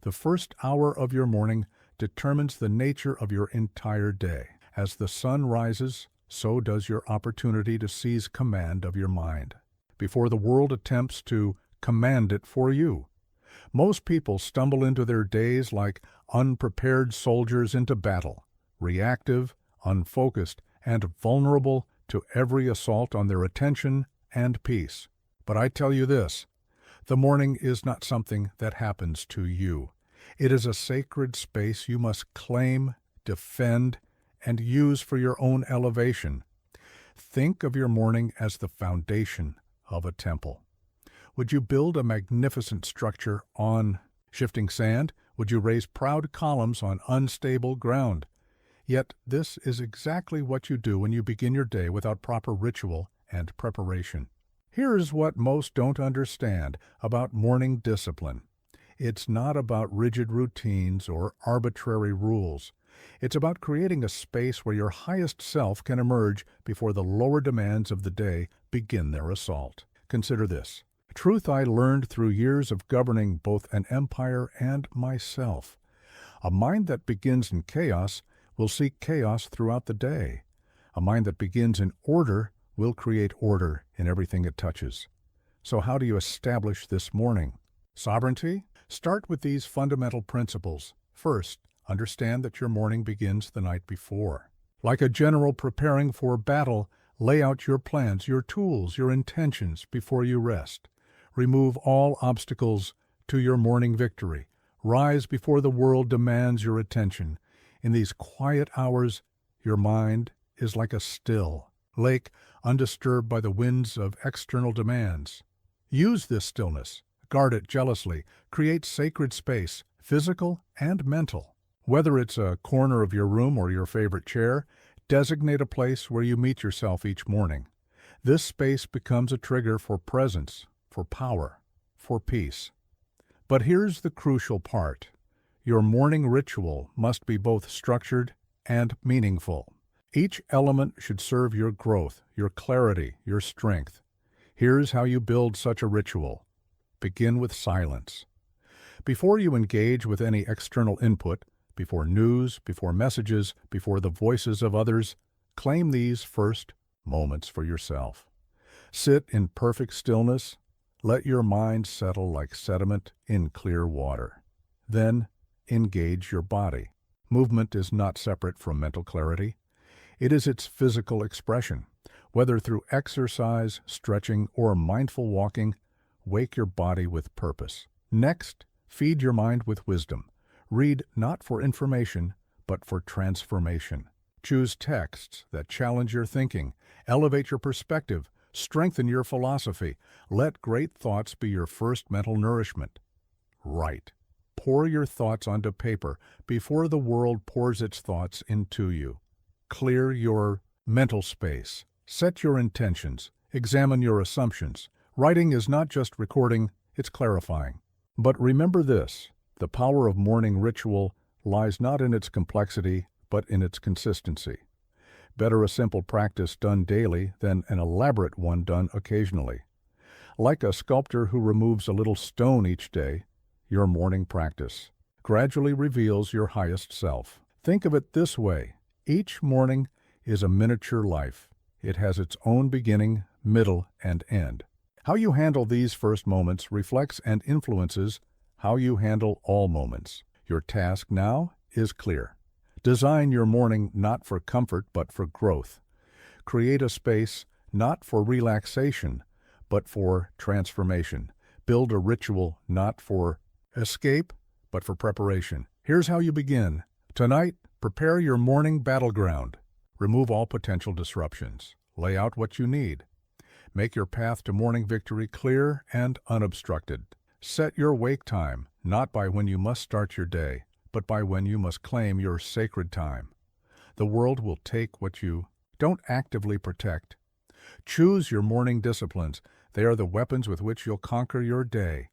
The first hour of your morning determines the nature of your entire day. As the sun rises, so does your opportunity to seize command of your mind, before the world attempts to command it for you. Most people stumble into their days like unprepared soldiers into battle, reactive, unfocused, and vulnerable to every assault on their attention and peace. But I tell you this, the morning is not something that happens to you. It is a sacred space you must claim, defend, and use for your own elevation. Think of your morning as the foundation of a temple. Would you build a magnificent structure on shifting sand? Would you raise proud columns on unstable ground? Yet this is exactly what you do when you begin your day without proper ritual and preparation. Here's what most don't understand about morning discipline. It's not about rigid routines or arbitrary rules. It's about creating a space where your highest self can emerge before the lower demands of the day begin their assault. Consider this. Truth I learned through years of governing both an empire and myself. A mind that begins in chaos will seek chaos throughout the day. A mind that begins in order will create order in everything it touches. So how do you establish this morning? Sovereignty? Start with these fundamental principles. First, understand that your morning begins the night before. Like a general preparing for battle, lay out your plans, your tools, your intentions before you rest. Remove all obstacles to your morning victory. Rise before the world demands your attention. In these quiet hours, your mind is like a still lake, undisturbed by the winds of external demands. Use this stillness. Guard it jealously. Create sacred space, physical and mental. Whether it's a corner of your room or your favorite chair, designate a place where you meet yourself each morning. This space becomes a trigger for presence, for power, for peace. But here's the crucial part. Your morning ritual must be both structured and meaningful. Each element should serve your growth, your clarity, your strength. Here's how you build such a ritual. Begin with silence. Before you engage with any external input, before news, before messages, before the voices of others, claim these first moments for yourself. Sit in perfect stillness. Let your mind settle like sediment in clear water. Then, engage your body. Movement is not separate from mental clarity. It is its physical expression. Whether through exercise, stretching, or mindful walking, wake your body with purpose. Next, feed your mind with wisdom. Read not for information, but for transformation. Choose texts that challenge your thinking, elevate your perspective, strengthen your philosophy. Let great thoughts be your first mental nourishment. Write. Pour your thoughts onto paper before the world pours its thoughts into you. Clear your mental space. Set your intentions. Examine your assumptions. Writing is not just recording, it's clarifying. But remember this, the power of morning ritual lies not in its complexity, but in its consistency. Better a simple practice done daily than an elaborate one done occasionally. Like a sculptor who removes a little stone each day, your morning practice gradually reveals your highest self. Think of it this way. Each morning is a miniature life. It has its own beginning, middle, and end. How you handle these first moments reflects and influences how you handle all moments. Your task now is clear. Design your morning not for comfort but for growth. Create a space not for relaxation but for transformation. Build a ritual not for escape but for preparation. Here's how you begin. Tonight, prepare your morning battleground. Remove all potential disruptions. Lay out what you need. Make your path to morning victory clear and unobstructed. Set your wake time, not by when you must start your day, but by when you must claim your sacred time. The world will take what you don't actively protect. Choose your morning disciplines. They are the weapons with which you'll conquer your day.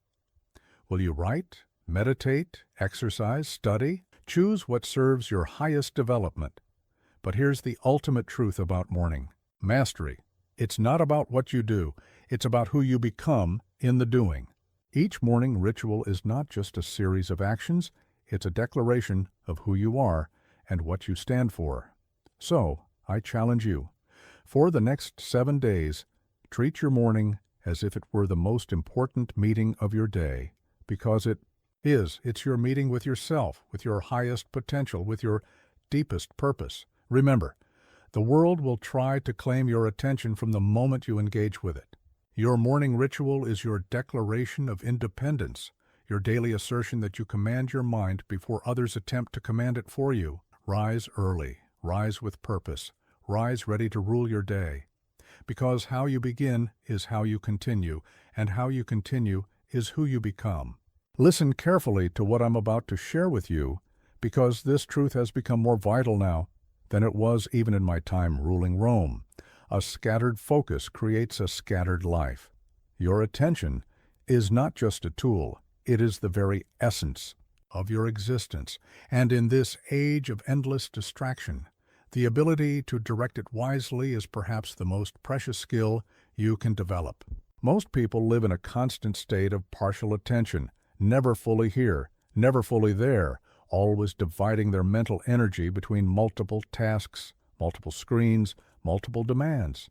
Will you write, meditate, exercise, study? Choose what serves your highest development. But here's the ultimate truth about morning mastery. It's not about what you do, it's about who you become in the doing. Each morning ritual is not just a series of actions, it's a declaration of who you are and what you stand for. So, I challenge you, for the next 7 days, treat your morning as if it were the most important meeting of your day, because it's your meeting with yourself, with your highest potential, with your deepest purpose. Remember, the world will try to claim your attention from the moment you engage with it. Your morning ritual is your declaration of independence, your daily assertion that you command your mind before others attempt to command it for you. Rise early, rise with purpose, rise ready to rule your day. Because how you begin is how you continue, and how you continue is who you become. Listen carefully to what I'm about to share with you, because this truth has become more vital now than it was even in my time ruling Rome. A scattered focus creates a scattered life. Your attention is not just a tool, it is the very essence of your existence. And in this age of endless distraction, the ability to direct it wisely is perhaps the most precious skill you can develop. Most people live in a constant state of partial attention, never fully here, never fully there, always dividing their mental energy between multiple tasks, multiple screens, multiple demands.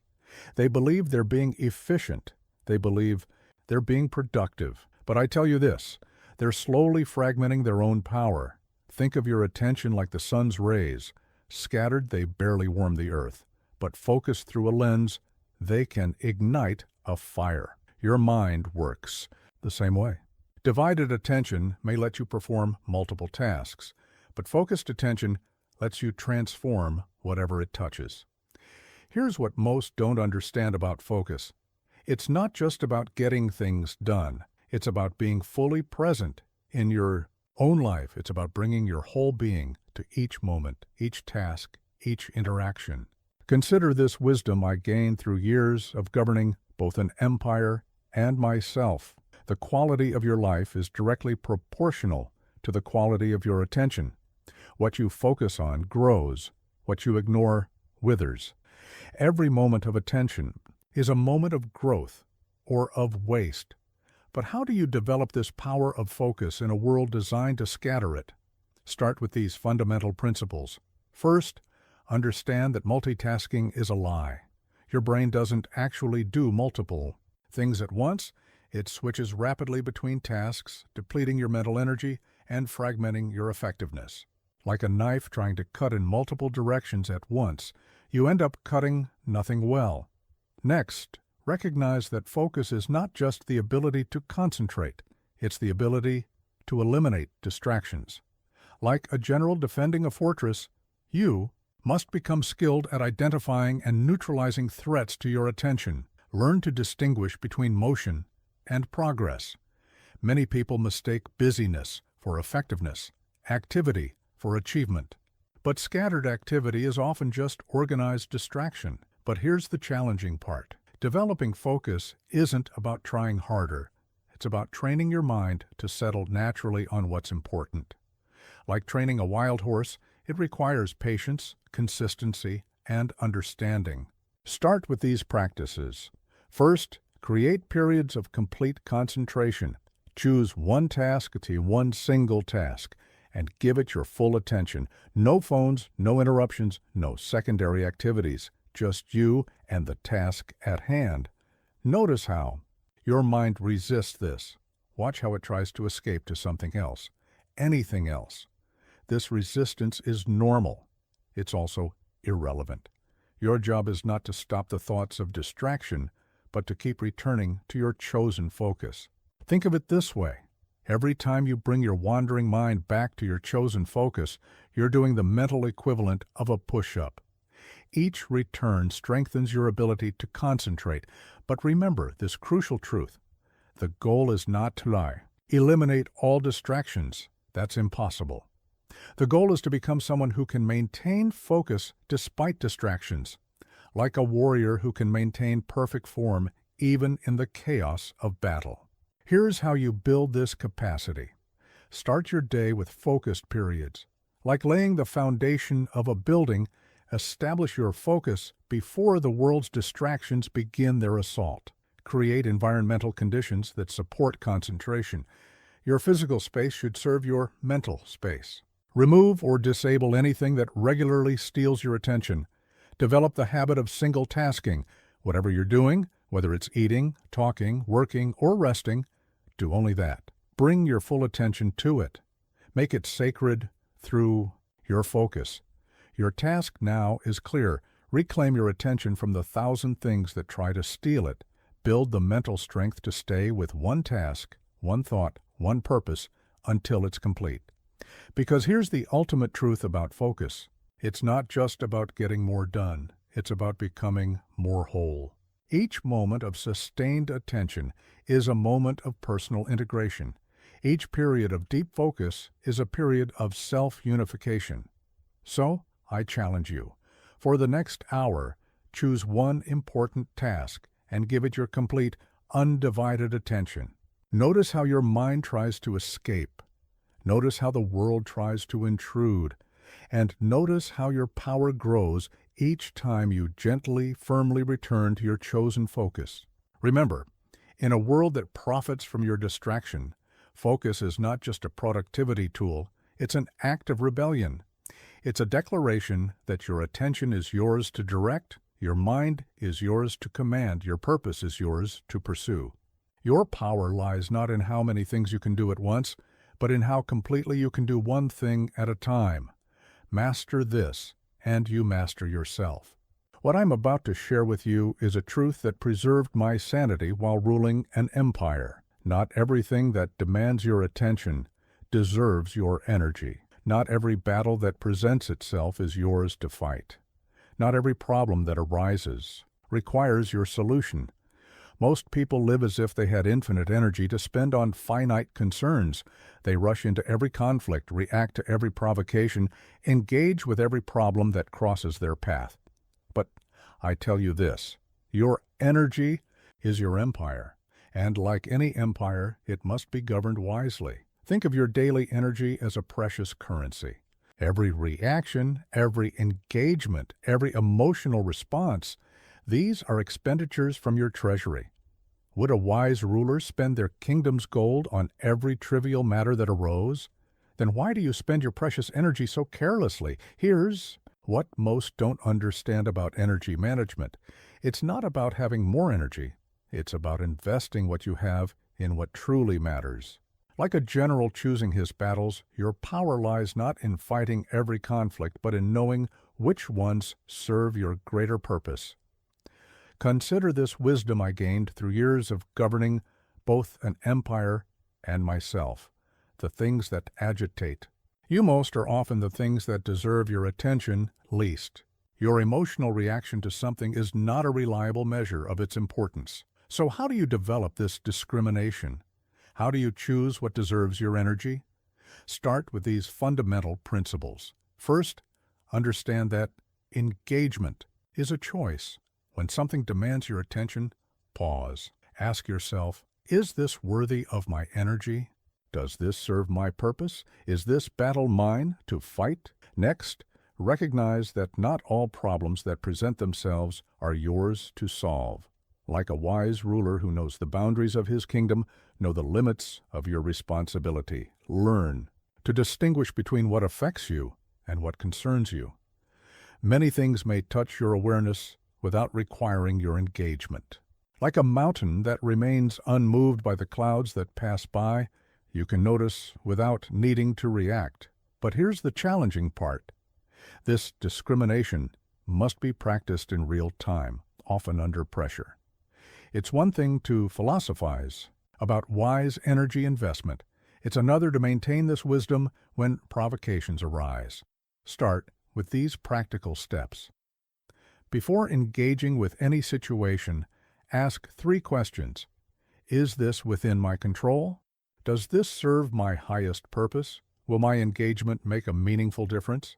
They believe they're being efficient. They believe they're being productive. But I tell you this, they're slowly fragmenting their own power. Think of your attention like the sun's rays. Scattered, they barely warm the earth. But focused through a lens, they can ignite a fire. Your mind works the same way. Divided attention may let you perform multiple tasks, but focused attention lets you transform whatever it touches. Here's what most don't understand about focus. It's not just about getting things done. It's about being fully present in your own life. It's about bringing your whole being to each moment, each task, each interaction. Consider this wisdom I gained through years of governing both an empire and myself. The quality of your life is directly proportional to the quality of your attention. What you focus on grows. What you ignore withers. Every moment of attention is a moment of growth or of waste. But how do you develop this power of focus in a world designed to scatter it? Start with these fundamental principles. First, understand that multitasking is a lie. Your brain doesn't actually do multiple things at once. It switches rapidly between tasks, depleting your mental energy and fragmenting your effectiveness. Like a knife trying to cut in multiple directions at once, you end up cutting nothing well. Next, recognize that focus is not just the ability to concentrate, it's the ability to eliminate distractions. Like a general defending a fortress, you must become skilled at identifying and neutralizing threats to your attention. Learn to distinguish between motion and progress. Many people mistake busyness for effectiveness, activity for achievement. But scattered activity is often just organized distraction. But here's the challenging part. Developing focus isn't about trying harder. It's about training your mind to settle naturally on what's important. Like training a wild horse, it requires patience, consistency, and understanding. Start with these practices. First, create periods of complete concentration. Choose one task to one single task, and give it your full attention. No phones, no interruptions, no secondary activities. Just you and the task at hand. Notice how your mind resists this. Watch how it tries to escape to something else, anything else. This resistance is normal. It's also irrelevant. Your job is not to stop the thoughts of distraction, but to keep returning to your chosen focus. Think of it this way. Every time you bring your wandering mind back to your chosen focus, you're doing the mental equivalent of a push-up. Each return strengthens your ability to concentrate. But remember this crucial truth. The goal is not to eliminate all distractions. That's impossible. The goal is to become someone who can maintain focus despite distractions, like a warrior who can maintain perfect form even in the chaos of battle. Here's how you build this capacity. Start your day with focused periods. Like laying the foundation of a building, establish your focus before the world's distractions begin their assault. Create environmental conditions that support concentration. Your physical space should serve your mental space. Remove or disable anything that regularly steals your attention. Develop the habit of single tasking. Whatever you're doing, whether it's eating, talking, working, or resting, do only that. Bring your full attention to it. Make it sacred through your focus. Your task now is clear. Reclaim your attention from the 1,000 things that try to steal it. Build the mental strength to stay with one task, one thought, one purpose until it's complete. Because here's the ultimate truth about focus. It's not just about getting more done. It's about becoming more whole. Each moment of sustained attention is a moment of personal integration. Each period of deep focus is a period of self-unification. So, I challenge you. For the next hour, choose one important task and give it your complete, undivided attention. Notice how your mind tries to escape. Notice how the world tries to intrude. And notice how your power grows each time you gently, firmly return to your chosen focus. Remember, in a world that profits from your distraction, focus is not just a productivity tool, it's an act of rebellion. It's a declaration that your attention is yours to direct, your mind is yours to command, your purpose is yours to pursue. Your power lies not in how many things you can do at once, but in how completely you can do one thing at a time. Master this, and you master yourself. What I'm about to share with you is a truth that preserved my sanity while ruling an empire. Not everything that demands your attention deserves your energy. Not every battle that presents itself is yours to fight. Not every problem that arises requires your solution. Most people live as if they had infinite energy to spend on finite concerns. They rush into every conflict, react to every provocation, engage with every problem that crosses their path. But I tell you this, your energy is your empire, and like any empire, it must be governed wisely. Think of your daily energy as a precious currency. Every reaction, every engagement, every emotional response, these are expenditures from your treasury. Would a wise ruler spend their kingdom's gold on every trivial matter that arose? Then why do you spend your precious energy so carelessly? Here's what most don't understand about energy management. It's not about having more energy. It's about investing what you have in what truly matters. Like a general choosing his battles, your power lies not in fighting every conflict, but in knowing which ones serve your greater purpose. Consider this wisdom I gained through years of governing both an empire and myself. The things that agitate you most are often the things that deserve your attention least. Your emotional reaction to something is not a reliable measure of its importance. So how do you develop this discrimination? How do you choose what deserves your energy? Start with these fundamental principles. First, understand that engagement is a choice. When something demands your attention, pause. Ask yourself, is this worthy of my energy? Does this serve my purpose? Is this battle mine to fight? Next, recognize that not all problems that present themselves are yours to solve. Like a wise ruler who knows the boundaries of his kingdom, know the limits of your responsibility. Learn to distinguish between what affects you and what concerns you. Many things may touch your awareness without requiring your engagement. Like a mountain that remains unmoved by the clouds that pass by, you can notice without needing to react. But here's the challenging part. This discrimination must be practiced in real time, often under pressure. It's one thing to philosophize about wise energy investment. It's another to maintain this wisdom when provocations arise. Start with these practical steps. Before engaging with any situation, ask 3 questions. Is this within my control? Does this serve my highest purpose? Will my engagement make a meaningful difference?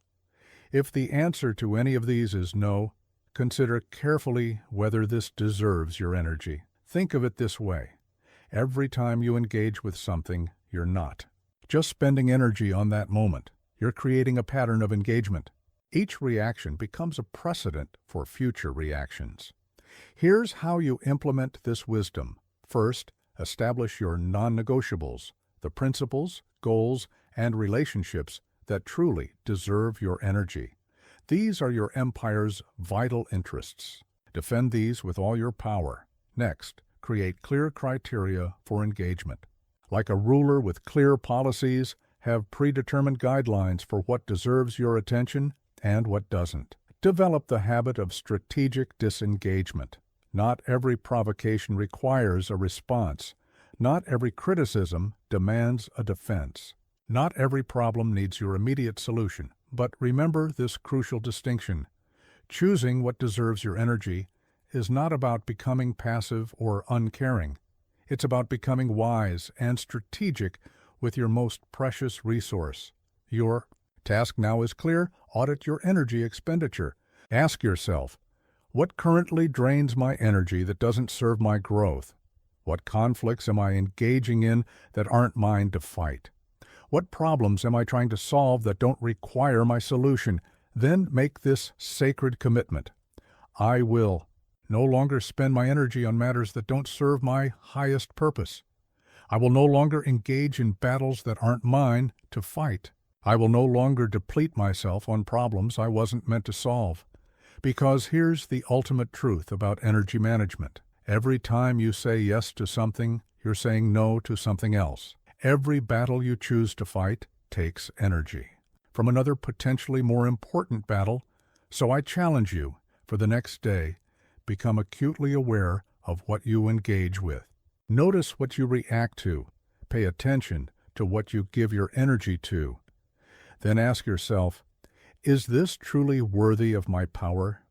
If the answer to any of these is no, consider carefully whether this deserves your energy. Think of it this way. Every time you engage with something, you're not just spending energy on that moment. You're creating a pattern of engagement. Each reaction becomes a precedent for future reactions. Here's how you implement this wisdom. First, establish your non-negotiables, the principles, goals, and relationships that truly deserve your energy. These are your empire's vital interests. Defend these with all your power. Next, create clear criteria for engagement. Like a ruler with clear policies, have predetermined guidelines for what deserves your attention and what doesn't. Develop the habit of strategic disengagement. Not every provocation requires a response. Not every criticism demands a defense. Not every problem needs your immediate solution. But remember this crucial distinction. Choosing what deserves your energy is not about becoming passive or uncaring. It's about becoming wise and strategic with your most precious resource. Your task now is clear. Audit your energy expenditure. Ask yourself, what currently drains my energy that doesn't serve my growth? What conflicts am I engaging in that aren't mine to fight? What problems am I trying to solve that don't require my solution? Then make this sacred commitment. I will no longer spend my energy on matters that don't serve my highest purpose. I will no longer engage in battles that aren't mine to fight. I will no longer deplete myself on problems I wasn't meant to solve. Because here's the ultimate truth about energy management. Every time you say yes to something, you're saying no to something else. Every battle you choose to fight takes energy from another potentially more important battle. So I challenge you, for the next day, become acutely aware of what you engage with. Notice what you react to. Pay attention to what you give your energy to. Then ask yourself, is this truly worthy of my power?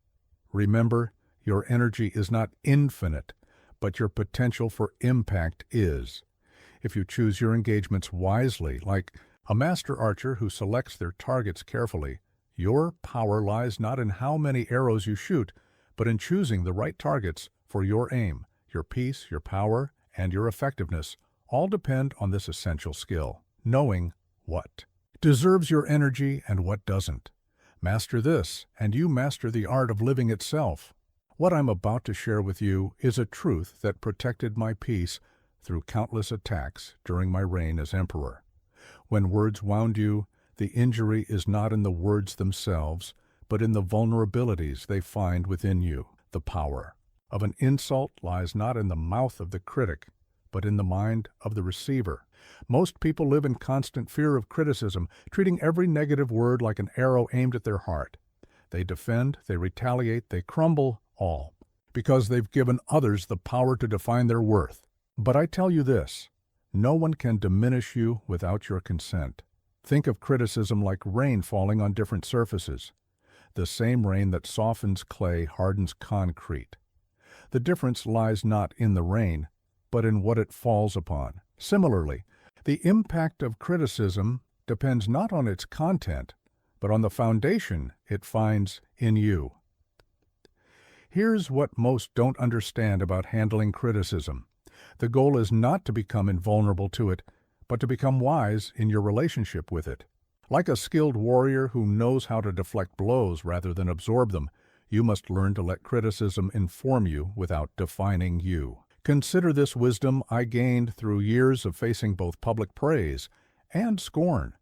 Remember, your energy is not infinite, but your potential for impact is. If you choose your engagements wisely, like a master archer who selects their targets carefully, your power lies not in how many arrows you shoot, but in choosing the right targets for your aim. Your peace, your power, and your effectiveness all depend on this essential skill, knowing what deserves your energy and what doesn't. Master this, and you master the art of living itself. What I'm about to share with you is a truth that protected my peace through countless attacks during my reign as emperor. When words wound you, the injury is not in the words themselves, but in the vulnerabilities they find within you. The power of an insult lies not in the mouth of the critic, but in the mind of the receiver. Most people live in constant fear of criticism, treating every negative word like an arrow aimed at their heart. They defend, they retaliate, they crumble, all because they've given others the power to define their worth. But I tell you this, no one can diminish you without your consent. Think of criticism like rain falling on different surfaces. The same rain that softens clay hardens concrete. The difference lies not in the rain, but in what it falls upon. Similarly, the impact of criticism depends not on its content, but on the foundation it finds in you. Here's what most don't understand about handling criticism. The goal is not to become invulnerable to it, but to become wise in your relationship with it. Like a skilled warrior who knows how to deflect blows rather than absorb them, you must learn to let criticism inform you without defining you. Consider this wisdom I gained through years of facing both public praise and scorn.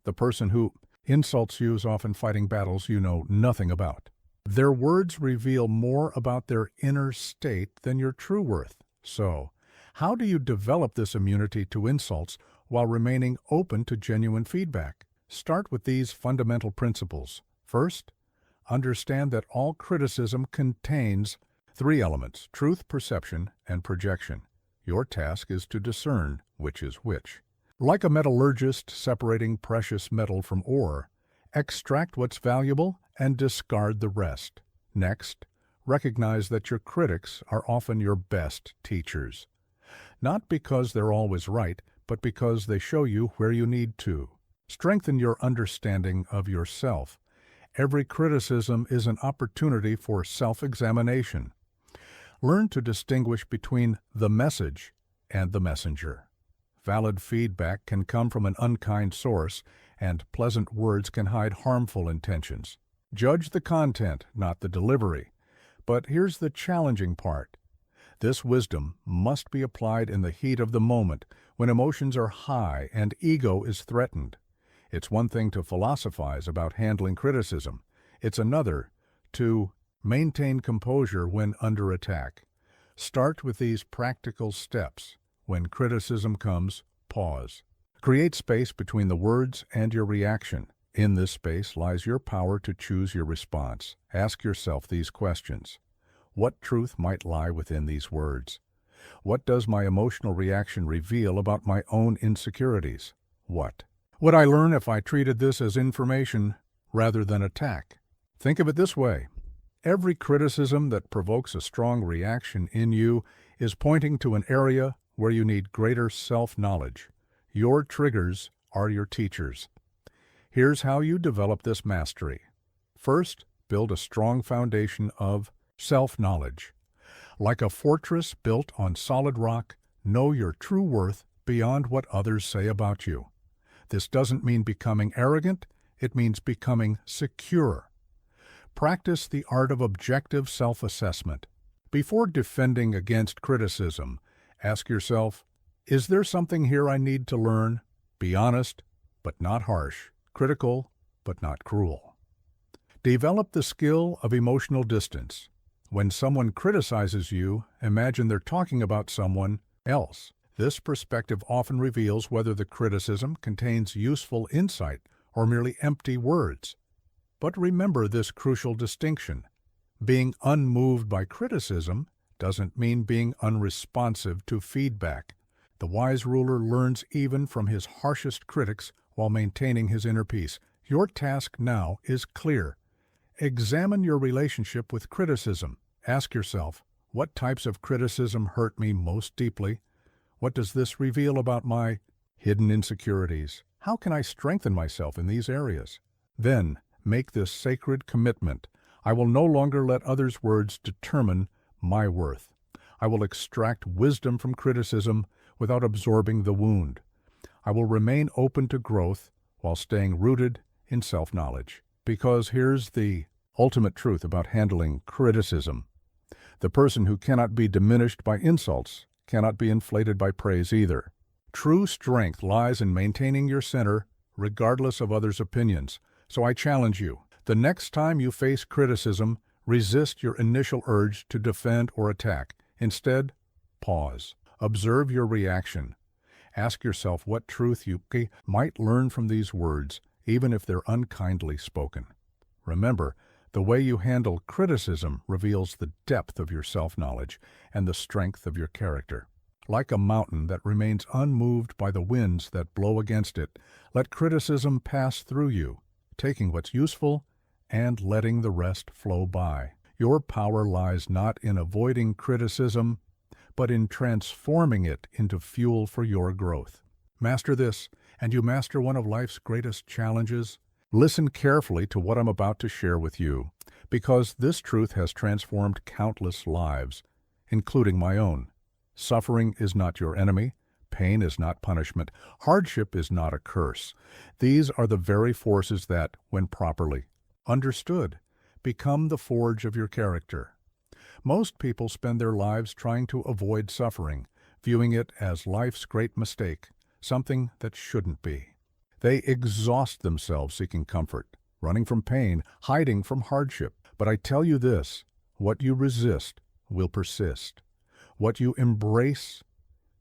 The person who insults you is often fighting battles you know nothing about. Their words reveal more about their inner state than your true worth. So, how do you develop this immunity to insults while remaining open to genuine feedback? Start with these fundamental principles. First, understand that all criticism contains three elements: truth, perception, and projection. Your task is to discern which is which. Like a metallurgist separating precious metal from ore, extract what's valuable and discard the rest. Next, recognize that your critics are often your best teachers. Not because they're always right, but because they show you where you need to. Strengthen your understanding of yourself. Every criticism is an opportunity for self-examination. Learn to distinguish between the message and the messenger. Valid feedback can come from an unkind source, and pleasant words can hide harmful intentions. Judge the content, not the delivery. But here's the challenging part. This wisdom must be applied in the heat of the moment, when emotions are high and ego is threatened. It's one thing to philosophize about handling criticism. It's another to maintain composure when under attack. Start with these practical steps. When criticism comes, pause. Create space between the words and your reaction. In this space lies your power to choose your response. Ask yourself these questions. What truth might lie within these words? What does my emotional reaction reveal about my own insecurities? What would I learn if I treated this as information rather than attack? Think of it this way. Every criticism that provokes a strong reaction in you is pointing to an area where you need greater self-knowledge. Your triggers are your teachers. Here's how you develop this mastery. First, build a strong foundation of self-knowledge. Like a fortress built on solid rock, know your true worth beyond what others say about you. This doesn't mean becoming arrogant, it means becoming secure. Practice the art of objective self-assessment. Before defending against criticism, ask yourself, is there something here I need to learn? Be honest, but not harsh. Critical, but not cruel. Develop the skill of emotional distance. When someone criticizes you, imagine they're talking about someone else. This perspective often reveals whether the criticism contains useful insight or merely empty words. But remember this crucial distinction. Being unmoved by criticism doesn't mean being unresponsive to feedback. The wise ruler learns even from his harshest critics while maintaining his inner peace. Your task now is clear. Examine your relationship with criticism. Ask yourself, what types of criticism hurt me most deeply? What does this reveal about my hidden insecurities? How can I strengthen myself in these areas? Then, make this sacred commitment. I will no longer let others' words determine my worth. I will extract wisdom from criticism without absorbing the wound. I will remain open to growth while staying rooted in self-knowledge. Because here's the ultimate truth about handling criticism. The person who cannot be diminished by insults cannot be inflated by praise either. True strength lies in maintaining your center regardless of others' opinions. So I challenge you, the next time you face criticism, resist your initial urge to defend or attack. Instead, pause. Observe your reaction. Ask yourself what truth you might learn from these words, even if they're unkindly spoken. Remember, the way you handle criticism reveals the depth of your self-knowledge and the strength of your character. Like a mountain that remains unmoved by the winds that blow against it, let criticism pass through you, taking what's useful and letting the rest flow by. Your power lies not in avoiding criticism, but in transforming it into fuel for your growth. Master this, and you master one of life's greatest challenges. Listen carefully to what I'm about to share with you, because this truth has transformed countless lives, including my own. Suffering is not your enemy. Pain is not punishment. Hardship is not a curse. These are the very forces that, when properly understood, become the forge of your character. Most people spend their lives trying to avoid suffering, viewing it as life's great mistake, something that shouldn't be. They exhaust themselves seeking comfort, running from pain, hiding from hardship. But I tell you this, what you resist will persist. What you embrace,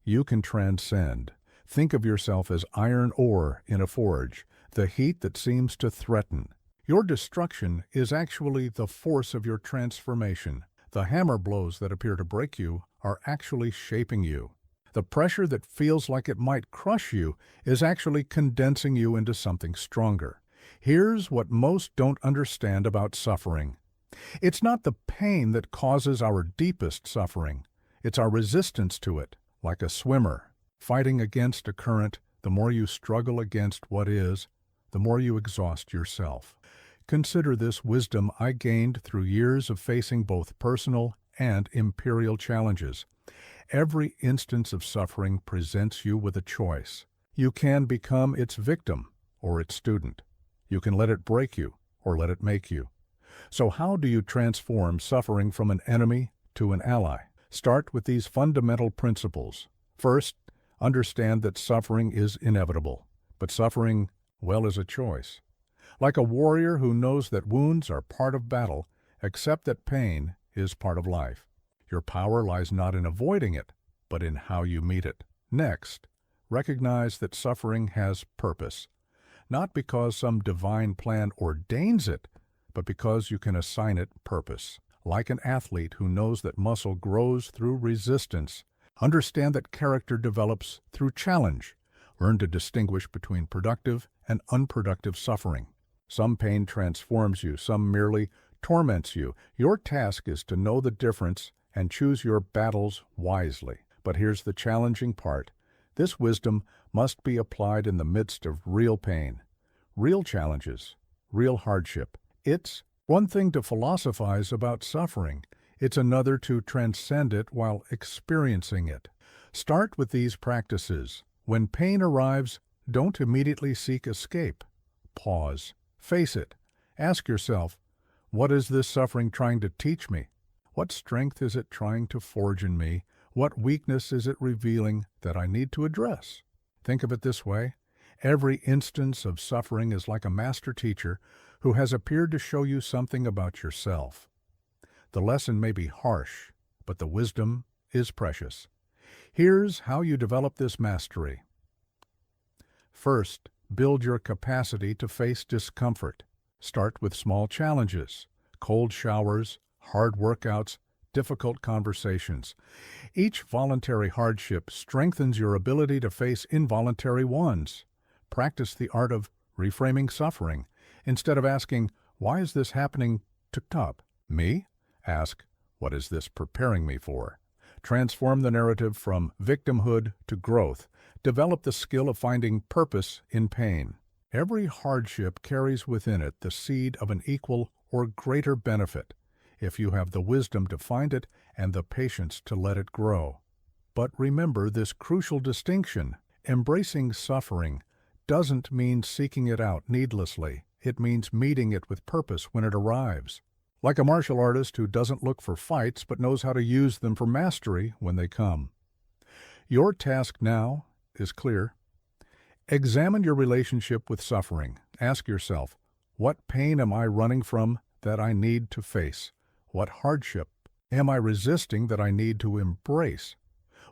you can transcend. Think of yourself as iron ore in a forge, the heat that seems to threaten. Your destruction is actually the force of your transformation. The hammer blows that appear to break you are actually shaping you. The pressure that feels like it might crush you is actually condensing you into something stronger. Here's what most don't understand about suffering. It's not the pain that causes our deepest suffering. It's our resistance to it, like a swimmer fighting against a current. The more you struggle against what is, the more you exhaust yourself. Consider this wisdom I gained through years of facing both personal and imperial challenges. Every instance of suffering presents you with a choice. You can become its victim or its student. You can let it break you or let it make you. So how do you transform suffering from an enemy to an ally? Start with these fundamental principles. First, understand that suffering is inevitable, but suffering, well, is a choice. Like a warrior who knows that wounds are part of battle, accept that pain is part of life. Your power lies not in avoiding it, but in how you meet it. Next, recognize that suffering has purpose, not because some divine plan ordains it, but because you can assign it purpose. Like an athlete who knows that muscle grows through resistance, understand that character develops through challenge. Learn to distinguish between productive and unproductive suffering. Some pain transforms you, some merely torments you. Your task is to know the difference and choose your battles wisely. But here's the challenging part. This wisdom must be applied in the midst of real pain, real challenges, real hardship. It's one thing to philosophize about suffering. It's another to transcend it while experiencing it. Start with these practices. When pain arrives, don't immediately seek escape. Pause. Face it. Ask yourself, what is this suffering trying to teach me? What strength is it trying to forge in me? What weakness is it revealing that I need to address? Think of it this way. Every instance of suffering is like a master teacher who has appeared to show you something about yourself. The lesson may be harsh, but the wisdom is precious. Here's how you develop this mastery. First, build your capacity to face discomfort. Start with small challenges, cold showers, hard workouts, difficult conversations. Each voluntary hardship strengthens your ability to face involuntary ones. Practice the art of reframing suffering. Instead of asking, why is this happening to me? Ask, what is this preparing me for? Transform the narrative from victimhood to growth. Develop the skill of finding purpose in pain. Every hardship carries within it the seed of an equal or greater benefit, if you have the wisdom to find it and the patience to let it grow. But remember this crucial distinction. Embracing suffering doesn't mean seeking it out needlessly. It means meeting it with purpose when it arrives. Like a martial artist who doesn't look for fights but knows how to use them for mastery when they come. Your task now is clear. Examine your relationship with suffering. Ask yourself, what pain am I running from that I need to face? What hardship am I resisting that I need to embrace?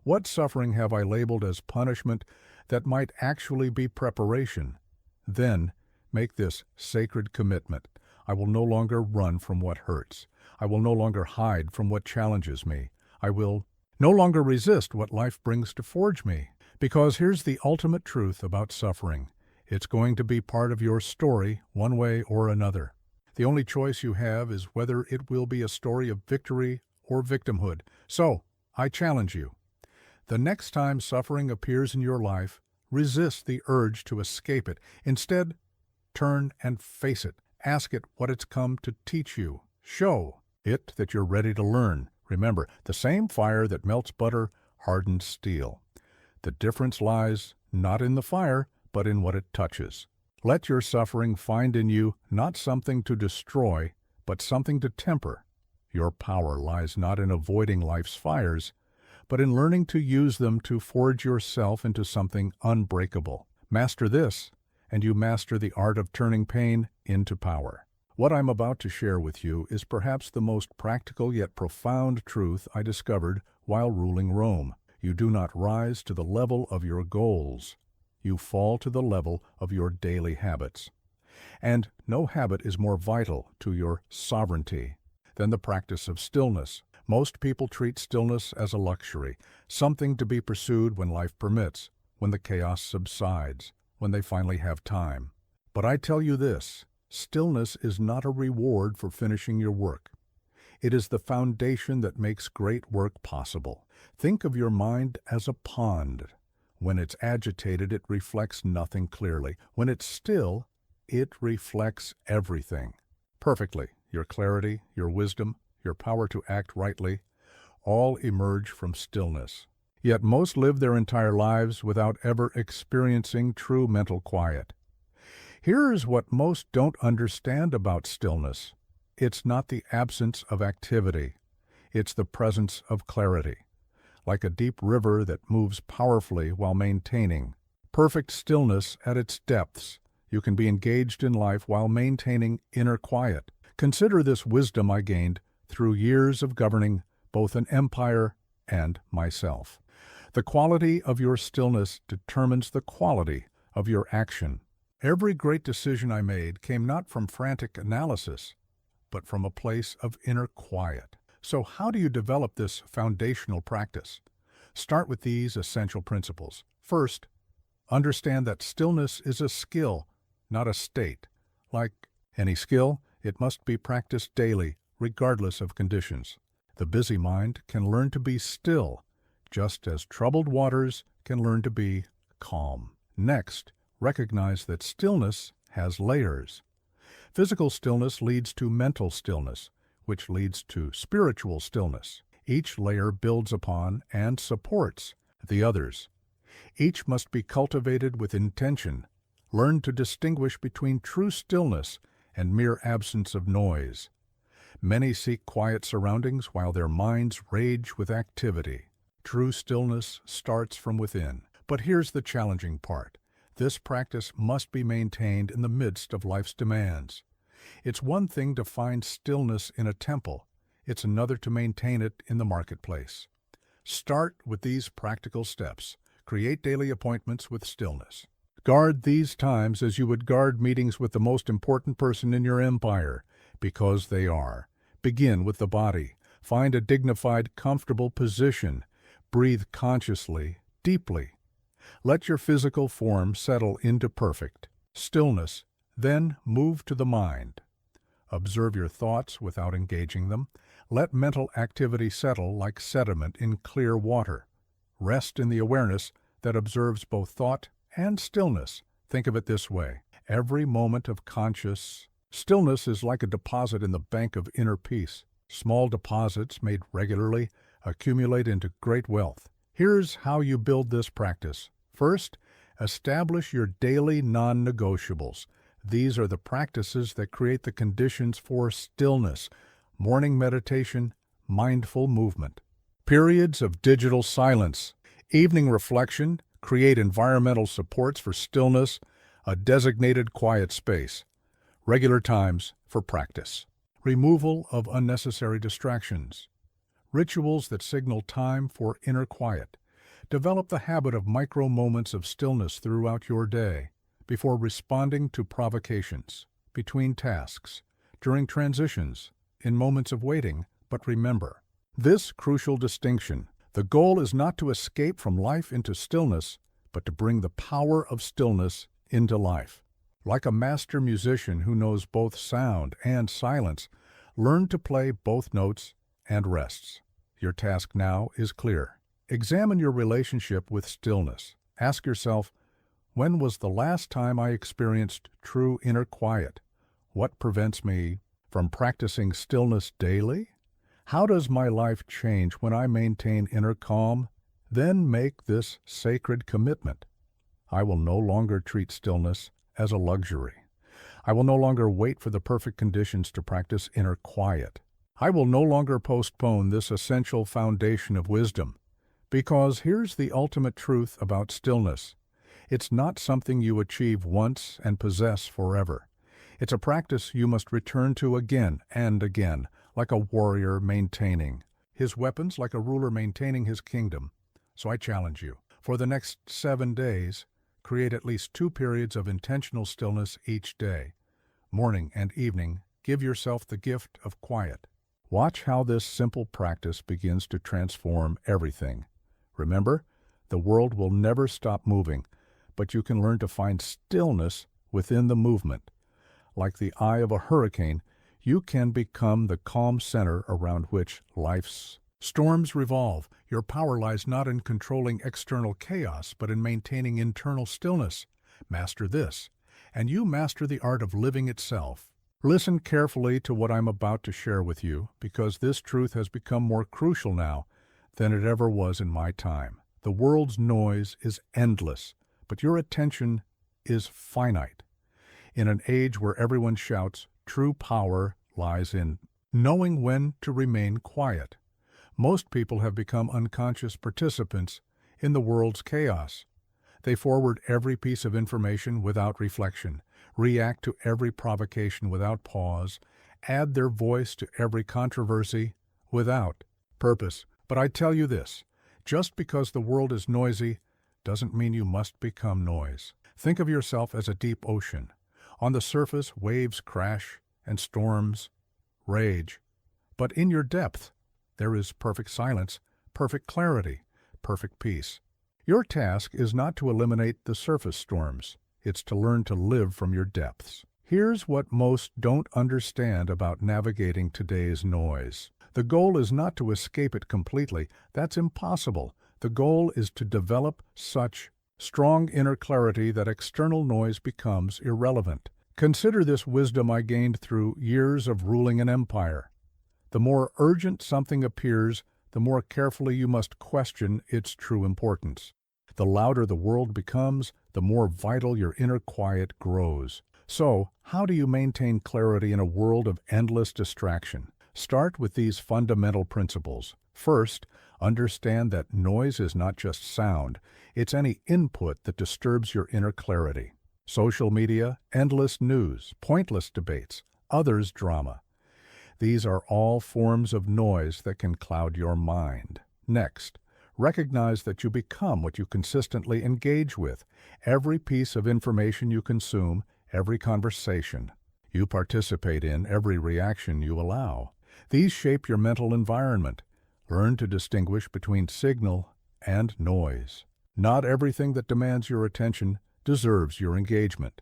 What suffering have I labeled as punishment that might actually be preparation? Then, make this sacred commitment. I will no longer run from what hurts. I will no longer hide from what challenges me. I will no longer resist what life brings to forge me. Because here's the ultimate truth about suffering. It's going to be part of your story, one way or another. The only choice you have is whether it will be a story of victory or victimhood. So, I challenge you. The next time suffering appears in your life, resist the urge to escape it. Instead, turn and face it. Ask it what it's come to teach you. Show it that you're ready to learn. Remember, the same fire that melts butter hardens steel. The difference lies not in the fire, but in what it touches. Let your suffering find in you not something to destroy, but something to temper. Your power lies not in avoiding life's fires, but in learning to use them to forge yourself into something unbreakable. Master this, and you master the art of turning pain into power. What I'm about to share with you is perhaps the most practical yet profound truth I discovered while ruling Rome. You do not rise to the level of your goals. You fall to the level of your daily habits. And no habit is more vital to your sovereignty than the practice of stillness. Most people treat stillness as a luxury, something to be pursued when life permits, when the chaos subsides, when they finally have time. But I tell you this, stillness is not a reward for finishing your work. It is the foundation that makes great work possible. Think of your mind as a pond. When it's agitated, it reflects nothing clearly. When it's still, it reflects everything. Perfectly. Your clarity, your wisdom, your power to act rightly, all emerge from stillness. Yet most live their entire lives without ever experiencing true mental quiet. Here's what most don't understand about stillness. It's not the absence of activity. It's the presence of clarity, like a deep river that moves powerfully while maintaining perfect stillness at its depths. You can be engaged in life while maintaining inner quiet. Consider this wisdom I gained through years of governing both an empire and myself. The quality of your stillness determines the quality of your action. Every great decision I made came not from frantic analysis, but from a place of inner quiet. So how do you develop this foundational practice? Start with these essential principles. First, understand that stillness is a skill, not a state. Like any skill, it must be practiced daily, regardless of conditions. The busy mind can learn to be still, just as troubled waters can learn to be calm. Next, recognize that stillness has layers. Physical stillness leads to mental stillness, which leads to spiritual stillness. Each layer builds upon and supports the others. Each must be cultivated with intention. Learn to distinguish between true stillness and mere absence of noise. Many seek quiet surroundings while their minds rage with activity. True stillness starts from within. But here's the challenging part. This practice must be maintained in the midst of life's demands. It's one thing to find stillness in a temple. It's another to maintain it in the marketplace. Start with these practical steps. Create daily appointments with stillness. Guard these times as you would guard meetings with the most important person in your empire, because they are. Begin with the body. Find a dignified, comfortable position. Breathe consciously, deeply. Let your physical form settle into perfect stillness. Then move to the mind. Observe your thoughts without engaging them. Let mental activity settle like sediment in clear water. Rest in the awareness that observes both thought and stillness. Think of it this way. Every moment of conscious stillness is like a deposit in the bank of inner peace. Small deposits made regularly accumulate into great wealth. Here's how you build this practice. First, establish your daily non-negotiables. These are the practices that create the conditions for stillness, morning meditation, mindful movement. Periods of digital silence, evening reflection, create environmental supports for stillness, a designated quiet space. Regular times for practice. Removal of unnecessary distractions. Rituals that signal time for inner quiet. Develop the habit of micro moments of stillness throughout your day, before responding to provocations, between tasks, during transitions, in moments of waiting. But remember this crucial distinction: the goal is not to escape from life into stillness, but to bring the power of stillness into life. Like a master musician who knows both sound and silence, learn to play both notes and rests. Your task now is clear. Examine your relationship with stillness. Ask yourself, when was the last time I experienced true inner quiet? What prevents me from practicing stillness daily? How does my life change when I maintain inner calm? Then make this sacred commitment. I will no longer treat stillness as a luxury. I will no longer wait for the perfect conditions to practice inner quiet. I will no longer postpone this essential foundation of wisdom. Because here's the ultimate truth about stillness. It's not something you achieve once and possess forever. It's a practice you must return to again and again, like a warrior maintaining his weapons, like a ruler maintaining his kingdom. So I challenge you, for the next 7 days, create at least 2 periods of intentional stillness each day. Morning and evening, give yourself the gift of quiet. Watch how this simple practice begins to transform everything. Remember, the world will never stop moving, but you can learn to find stillness within the movement. Like the eye of a hurricane, you can become the calm center around which life's storms revolve. Your power lies not in controlling external chaos, but in maintaining internal stillness. Master this, and you master the art of living itself. Listen carefully to what I'm about to share with you, because this truth has become more crucial now than it ever was in my time. The world's noise is endless, but your attention is finite. In an age where everyone shouts, true power lies in knowing when to remain quiet. Most people have become unconscious participants in the world's chaos. They forward every piece of information without reflection, react to every provocation without pause, add their voice to every controversy without purpose. But I tell you this, just because the world is noisy doesn't mean you must become noise. Think of yourself as a deep ocean. On the surface, waves crash and storms rage. But in your depth, there is perfect silence, perfect clarity, perfect peace. Your task is not to eliminate the surface storms. It's to learn to live from your depths. Here's what most don't understand about navigating today's noise. The goal is not to escape it completely. That's impossible. The goal is to develop such strong inner clarity that external noise becomes irrelevant. Consider this wisdom I gained through years of ruling an empire. The more urgent something appears, the more carefully you must question its true importance. The louder the world becomes, the more vital your inner quiet grows. So, how do you maintain clarity in a world of endless distraction? Start with these fundamental principles. First, understand that noise is not just sound, it's any input that disturbs your inner clarity. Social media, endless news, pointless debates, others' drama. These are all forms of noise that can cloud your mind. Next, recognize that you become what you consistently engage with. Every piece of information you consume, every conversation you participate in, every reaction you allow. These shape your mental environment. Learn to distinguish between signal and noise. Not everything that demands your attention deserves your engagement.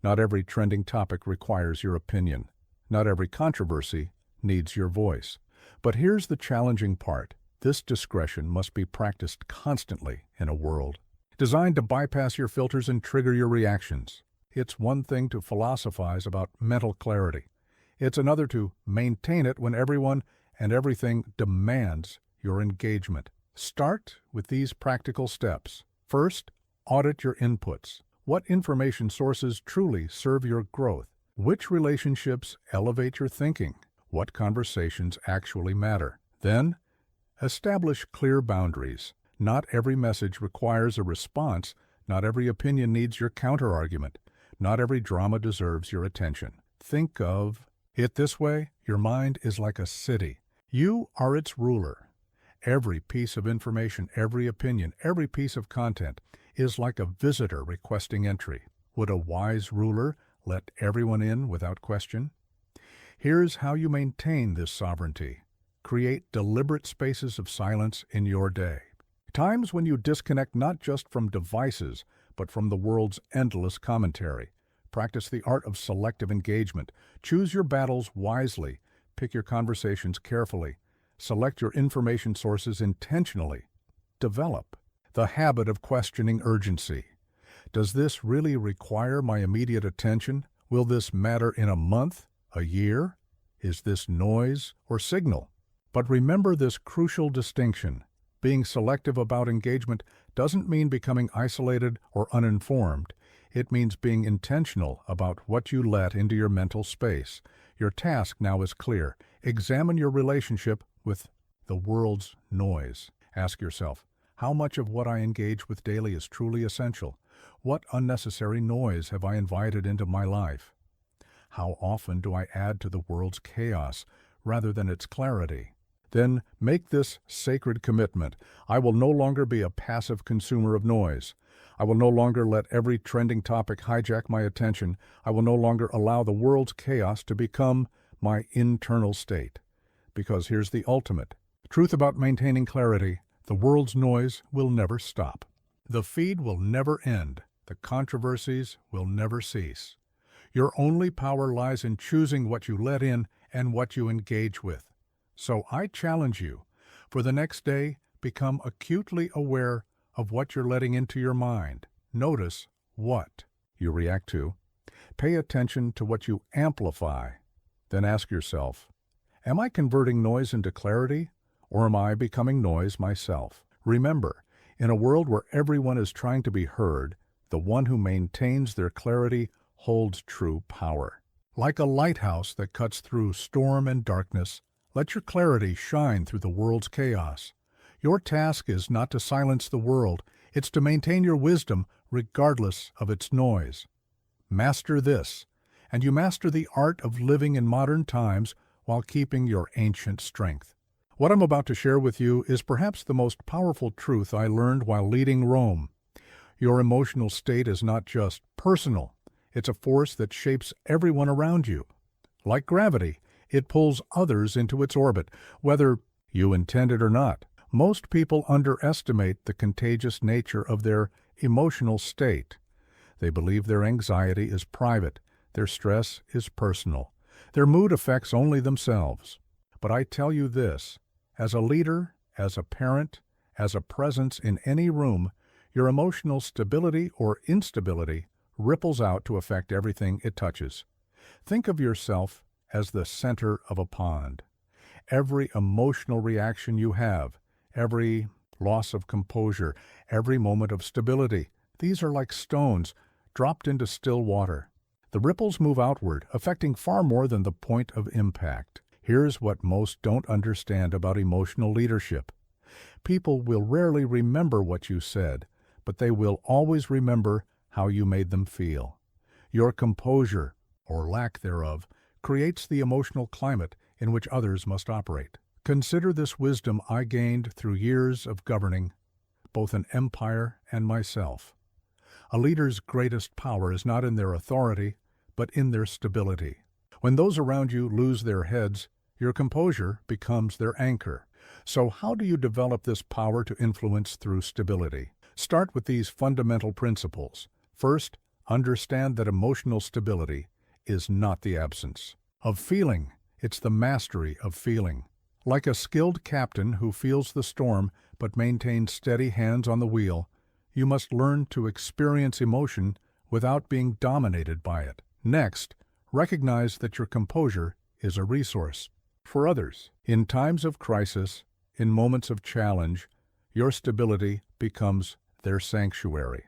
Not every trending topic requires your opinion. Not every controversy needs your voice. But here's the challenging part. This discretion must be practiced constantly in a world designed to bypass your filters and trigger your reactions. It's one thing to philosophize about mental clarity. It's another to maintain it when everyone and everything demands your engagement. Start with these practical steps. First, audit your inputs. What information sources truly serve your growth? Which relationships elevate your thinking? What conversations actually matter? Then, establish clear boundaries. Not every message requires a response. Not every opinion needs your counterargument. Not every drama deserves your attention. Think of it this way: your mind is like a city. You are its ruler. Every piece of information, every opinion, every piece of content is like a visitor requesting entry. Would a wise ruler let everyone in without question? Here's how you maintain this sovereignty. Create deliberate spaces of silence in your day. Times when you disconnect not just from devices, but from the world's endless commentary. Practice the art of selective engagement. Choose your battles wisely. Pick your conversations carefully. Select your information sources intentionally. Develop the habit of questioning urgency. Does this really require my immediate attention? Will this matter in a month, a year? Is this noise or signal? But remember this crucial distinction. Being selective about engagement doesn't mean becoming isolated or uninformed. It means being intentional about what you let into your mental space. Your task now is clear. Examine your relationship with the world's noise. Ask yourself, how much of what I engage with daily is truly essential? What unnecessary noise have I invited into my life? How often do I add to the world's chaos rather than its clarity? Then make this sacred commitment. I will no longer be a passive consumer of noise. I will no longer let every trending topic hijack my attention. I will no longer allow the world's chaos to become my internal state. Because here's the ultimate truth about maintaining clarity: the world's noise will never stop. The feed will never end. The controversies will never cease. Your only power lies in choosing what you let in and what you engage with. So I challenge you, for the next day, become acutely aware of what you're letting into your mind. Notice what you react to. Pay attention to what you amplify. Then ask yourself, am I converting noise into clarity, or am I becoming noise myself? Remember, in a world where everyone is trying to be heard, the one who maintains their clarity holds true power. Like a lighthouse that cuts through storm and darkness, let your clarity shine through the world's chaos. Your task is not to silence the world, it's to maintain your wisdom regardless of its noise. Master this, and you master the art of living in modern times while keeping your ancient strength. What I'm about to share with you is perhaps the most powerful truth I learned while leading Rome. Your emotional state is not just personal, it's a force that shapes everyone around you. Like gravity, it pulls others into its orbit, whether you intend it or not. Most people underestimate the contagious nature of their emotional state. They believe their anxiety is private, their stress is personal, their mood affects only themselves. But I tell you this, as a leader, as a parent, as a presence in any room, your emotional stability or instability ripples out to affect everything it touches. Think of yourself as the center of a pond. Every emotional reaction you have, every loss of composure, every moment of stability, these are like stones dropped into still water. The ripples move outward, affecting far more than the point of impact. Here's what most don't understand about emotional leadership. People will rarely remember what you said, but they will always remember how you made them feel. Your composure, or lack thereof, creates the emotional climate in which others must operate. Consider this wisdom I gained through years of governing both an empire and myself. A leader's greatest power is not in their authority, but in their stability. When those around you lose their heads, your composure becomes their anchor. So how do you develop this power to influence through stability? Start with these fundamental principles. First, understand that emotional stability is not the absence of feeling, it's the mastery of feeling. Like a skilled captain who feels the storm but maintains steady hands on the wheel, you must learn to experience emotion without being dominated by it. Next, recognize that your composure is a resource for others. In times of crisis, in moments of challenge, your stability becomes their sanctuary.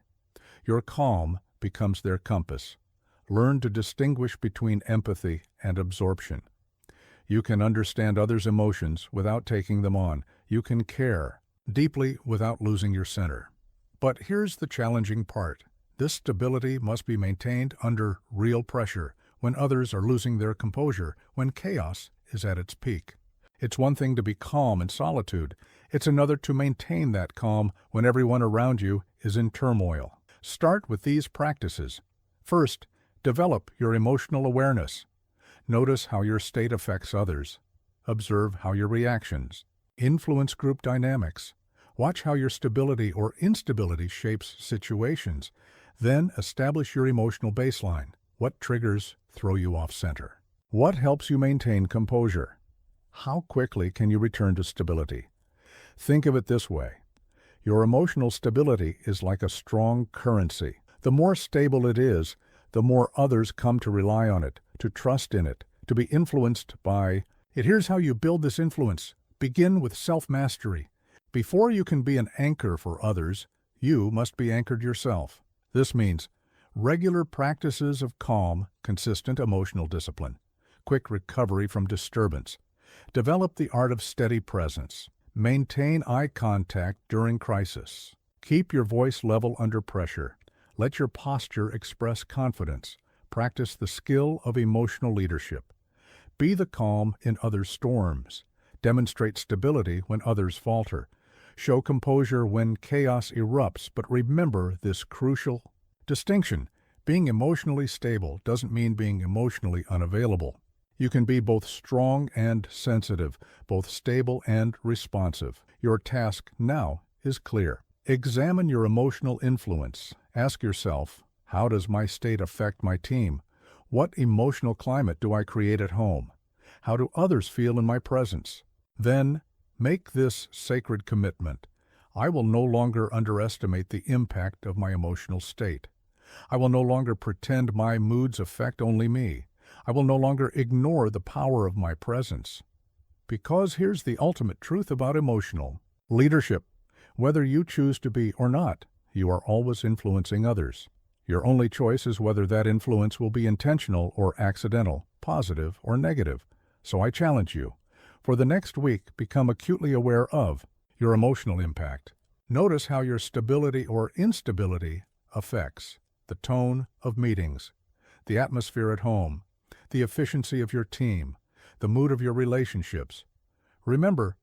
Your calm becomes their compass. Learn to distinguish between empathy and absorption. You can understand others' emotions without taking them on. You can care deeply without losing your center. But here's the challenging part. This stability must be maintained under real pressure, when others are losing their composure, when chaos is at its peak. It's one thing to be calm in solitude. It's another to maintain that calm when everyone around you is in turmoil. Start with these practices. First, develop your emotional awareness. Notice how your state affects others. Observe how your reactions influence group dynamics. Watch how your stability or instability shapes situations. Then establish your emotional baseline. What triggers throw you off center? What helps you maintain composure? How quickly can you return to stability? Think of it this way. Your emotional stability is like a strong currency. The more stable it is, the more others come to rely on it, to trust in it, to be influenced by it. Here's how you build this influence. Begin with self-mastery. Before you can be an anchor for others, you must be anchored yourself. This means regular practices of calm, consistent emotional discipline, quick recovery from disturbance. Develop the art of steady presence. Maintain eye contact during crisis. Keep your voice level under pressure. Let your posture express confidence. Practice the skill of emotional leadership. Be the calm in others' storms. Demonstrate stability when others falter. Show composure when chaos erupts, but remember this crucial distinction. Being emotionally stable doesn't mean being emotionally unavailable. You can be both strong and sensitive, both stable and responsive. Your task now is clear. Examine your emotional influence. Ask yourself, how does my state affect my team? What emotional climate do I create at home? How do others feel in my presence? Then, make this sacred commitment. I will no longer underestimate the impact of my emotional state. I will no longer pretend my moods affect only me. I will no longer ignore the power of my presence. Because here's the ultimate truth about emotional leadership. Whether you choose to be or not, you are always influencing others. Your only choice is whether that influence will be intentional or accidental, positive or negative. So I challenge you. For the next week, become acutely aware of your emotional impact. Notice how your stability or instability affects the tone of meetings, the atmosphere at home, the efficiency of your team, the mood of your relationships. Remember,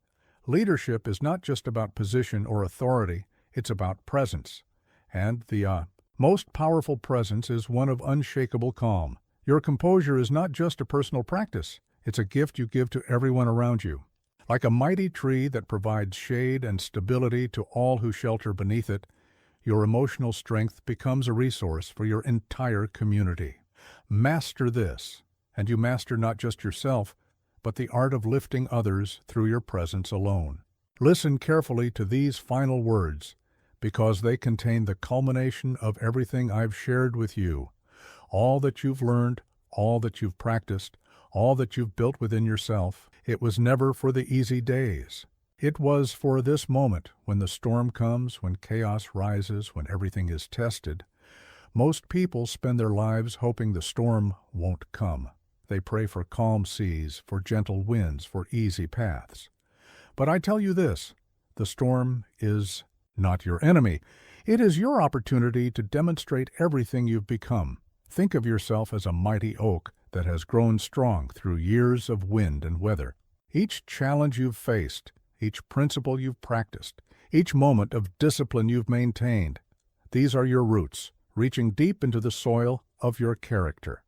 leadership is not just about position or authority, it's about presence. And the most powerful presence is one of unshakable calm. Your composure is not just a personal practice, it's a gift you give to everyone around you. Like a mighty tree that provides shade and stability to all who shelter beneath it, your emotional strength becomes a resource for your entire community. Master this, and you master not just yourself, but the art of lifting others through your presence alone. Listen carefully to these final words, because they contain the culmination of everything I've shared with you. All that you've learned, all that you've practiced, all that you've built within yourself. It was never for the easy days. It was for this moment when the storm comes, when chaos rises, when everything is tested. Most people spend their lives hoping the storm won't come. They pray for calm seas, for gentle winds, for easy paths. But I tell you this, the storm is not your enemy. It is your opportunity to demonstrate everything you've become. Think of yourself as a mighty oak that has grown strong through years of wind and weather. Each challenge you've faced, each principle you've practiced, each moment of discipline you've maintained, these are your roots, reaching deep into the soil of your character.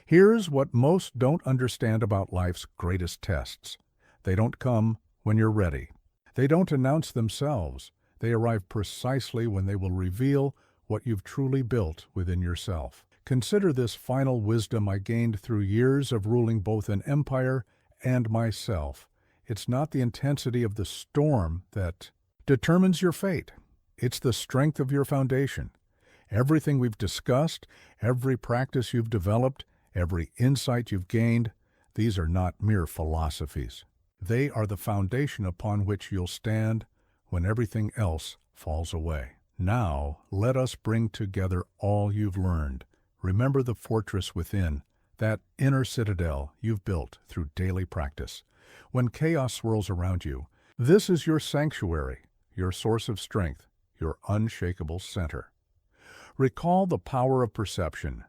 Here's what most don't understand about life's greatest tests. They don't come when you're ready. They don't announce themselves. They arrive precisely when they will reveal what you've truly built within yourself. Consider this final wisdom I gained through years of ruling both an empire and myself. It's not the intensity of the storm that determines your fate. It's the strength of your foundation. Everything we've discussed, every practice you've developed, every insight you've gained, these are not mere philosophies. They are the foundation upon which you'll stand when everything else falls away. Now, let us bring together all you've learned. Remember the fortress within, that inner citadel you've built through daily practice. When chaos swirls around you, this is your sanctuary, your source of strength, your unshakable center. Recall the power of perception,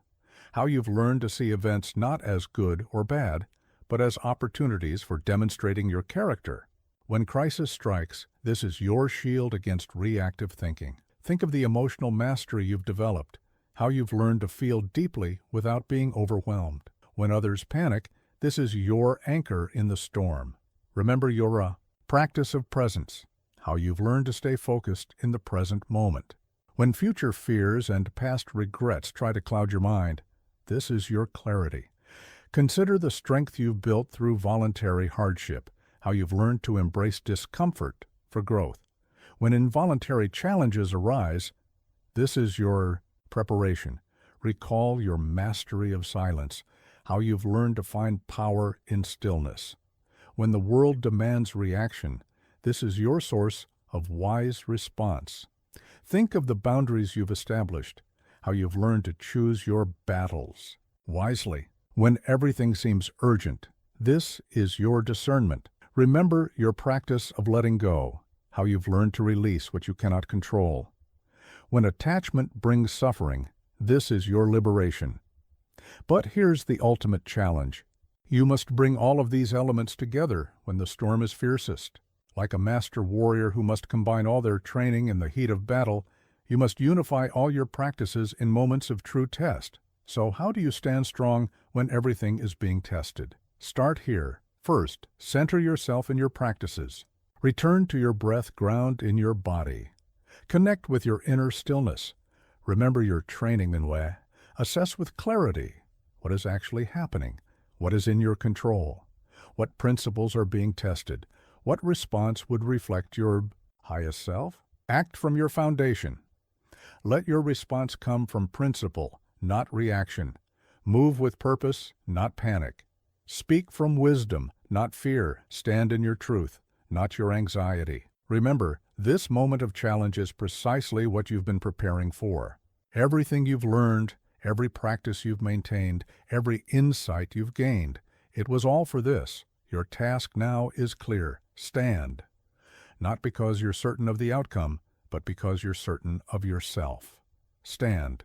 how you've learned to see events not as good or bad, but as opportunities for demonstrating your character. When crisis strikes, this is your shield against reactive thinking. Think of the emotional mastery you've developed, how you've learned to feel deeply without being overwhelmed. When others panic, this is your anchor in the storm. Remember your practice of presence, how you've learned to stay focused in the present moment. When future fears and past regrets try to cloud your mind, this is your clarity. Consider the strength you've built through voluntary hardship, how you've learned to embrace discomfort for growth. When involuntary challenges arise, this is your preparation. Recall your mastery of silence, how you've learned to find power in stillness. When the world demands reaction, this is your source of wise response. Think of the boundaries you've established, how you've learned to choose your battles wisely. When everything seems urgent, this is your discernment. Remember your practice of letting go, how you've learned to release what you cannot control. When attachment brings suffering, this is your liberation. But here's the ultimate challenge. You must bring all of these elements together when the storm is fiercest. Like a master warrior who must combine all their training in the heat of battle, you must unify all your practices in moments of true test. So how do you stand strong when everything is being tested? Start here. First, center yourself in your practices. Return to your breath, ground in your body. Connect with your inner stillness. Remember your training in way. Assess with clarity what is actually happening, what is in your control, what principles are being tested, what response would reflect your highest self. Act from your foundation. Let your response come from principle, not reaction. Move with purpose, not panic. Speak from wisdom, not fear. Stand in your truth, not your anxiety. Remember, this moment of challenge is precisely what you've been preparing for. Everything you've learned, every practice you've maintained, every insight you've gained, it was all for this. Your task now is clear. Stand. Not because you're certain of the outcome, but because you're certain of yourself. Stand.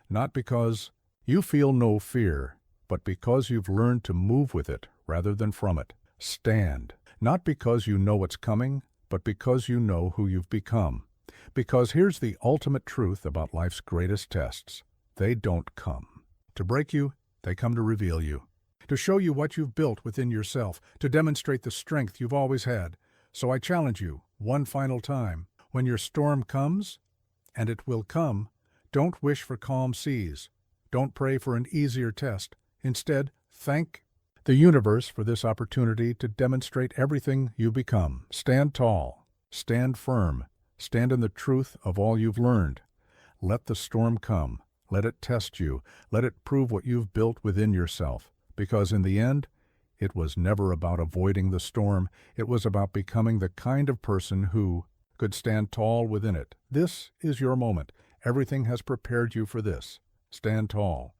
Not because you feel no fear, but because you've learned to move with it rather than from it. Stand. Not because you know what's coming, but because you know who you've become. Because here's the ultimate truth about life's greatest tests. They don't come to break you, they come to reveal you. To show you what you've built within yourself, to demonstrate the strength you've always had. So I challenge you, one final time, when your storm comes, and it will come, don't wish for calm seas. Don't pray for an easier test. Instead, thank the universe for this opportunity to demonstrate everything you become. Stand tall, stand firm, stand in the truth of all you've learned. Let the storm come, let it test you, let it prove what you've built within yourself. Because in the end, it was never about avoiding the storm, it was about becoming the kind of person who could stand tall within it. This is your moment. Everything has prepared you for this. Stand tall.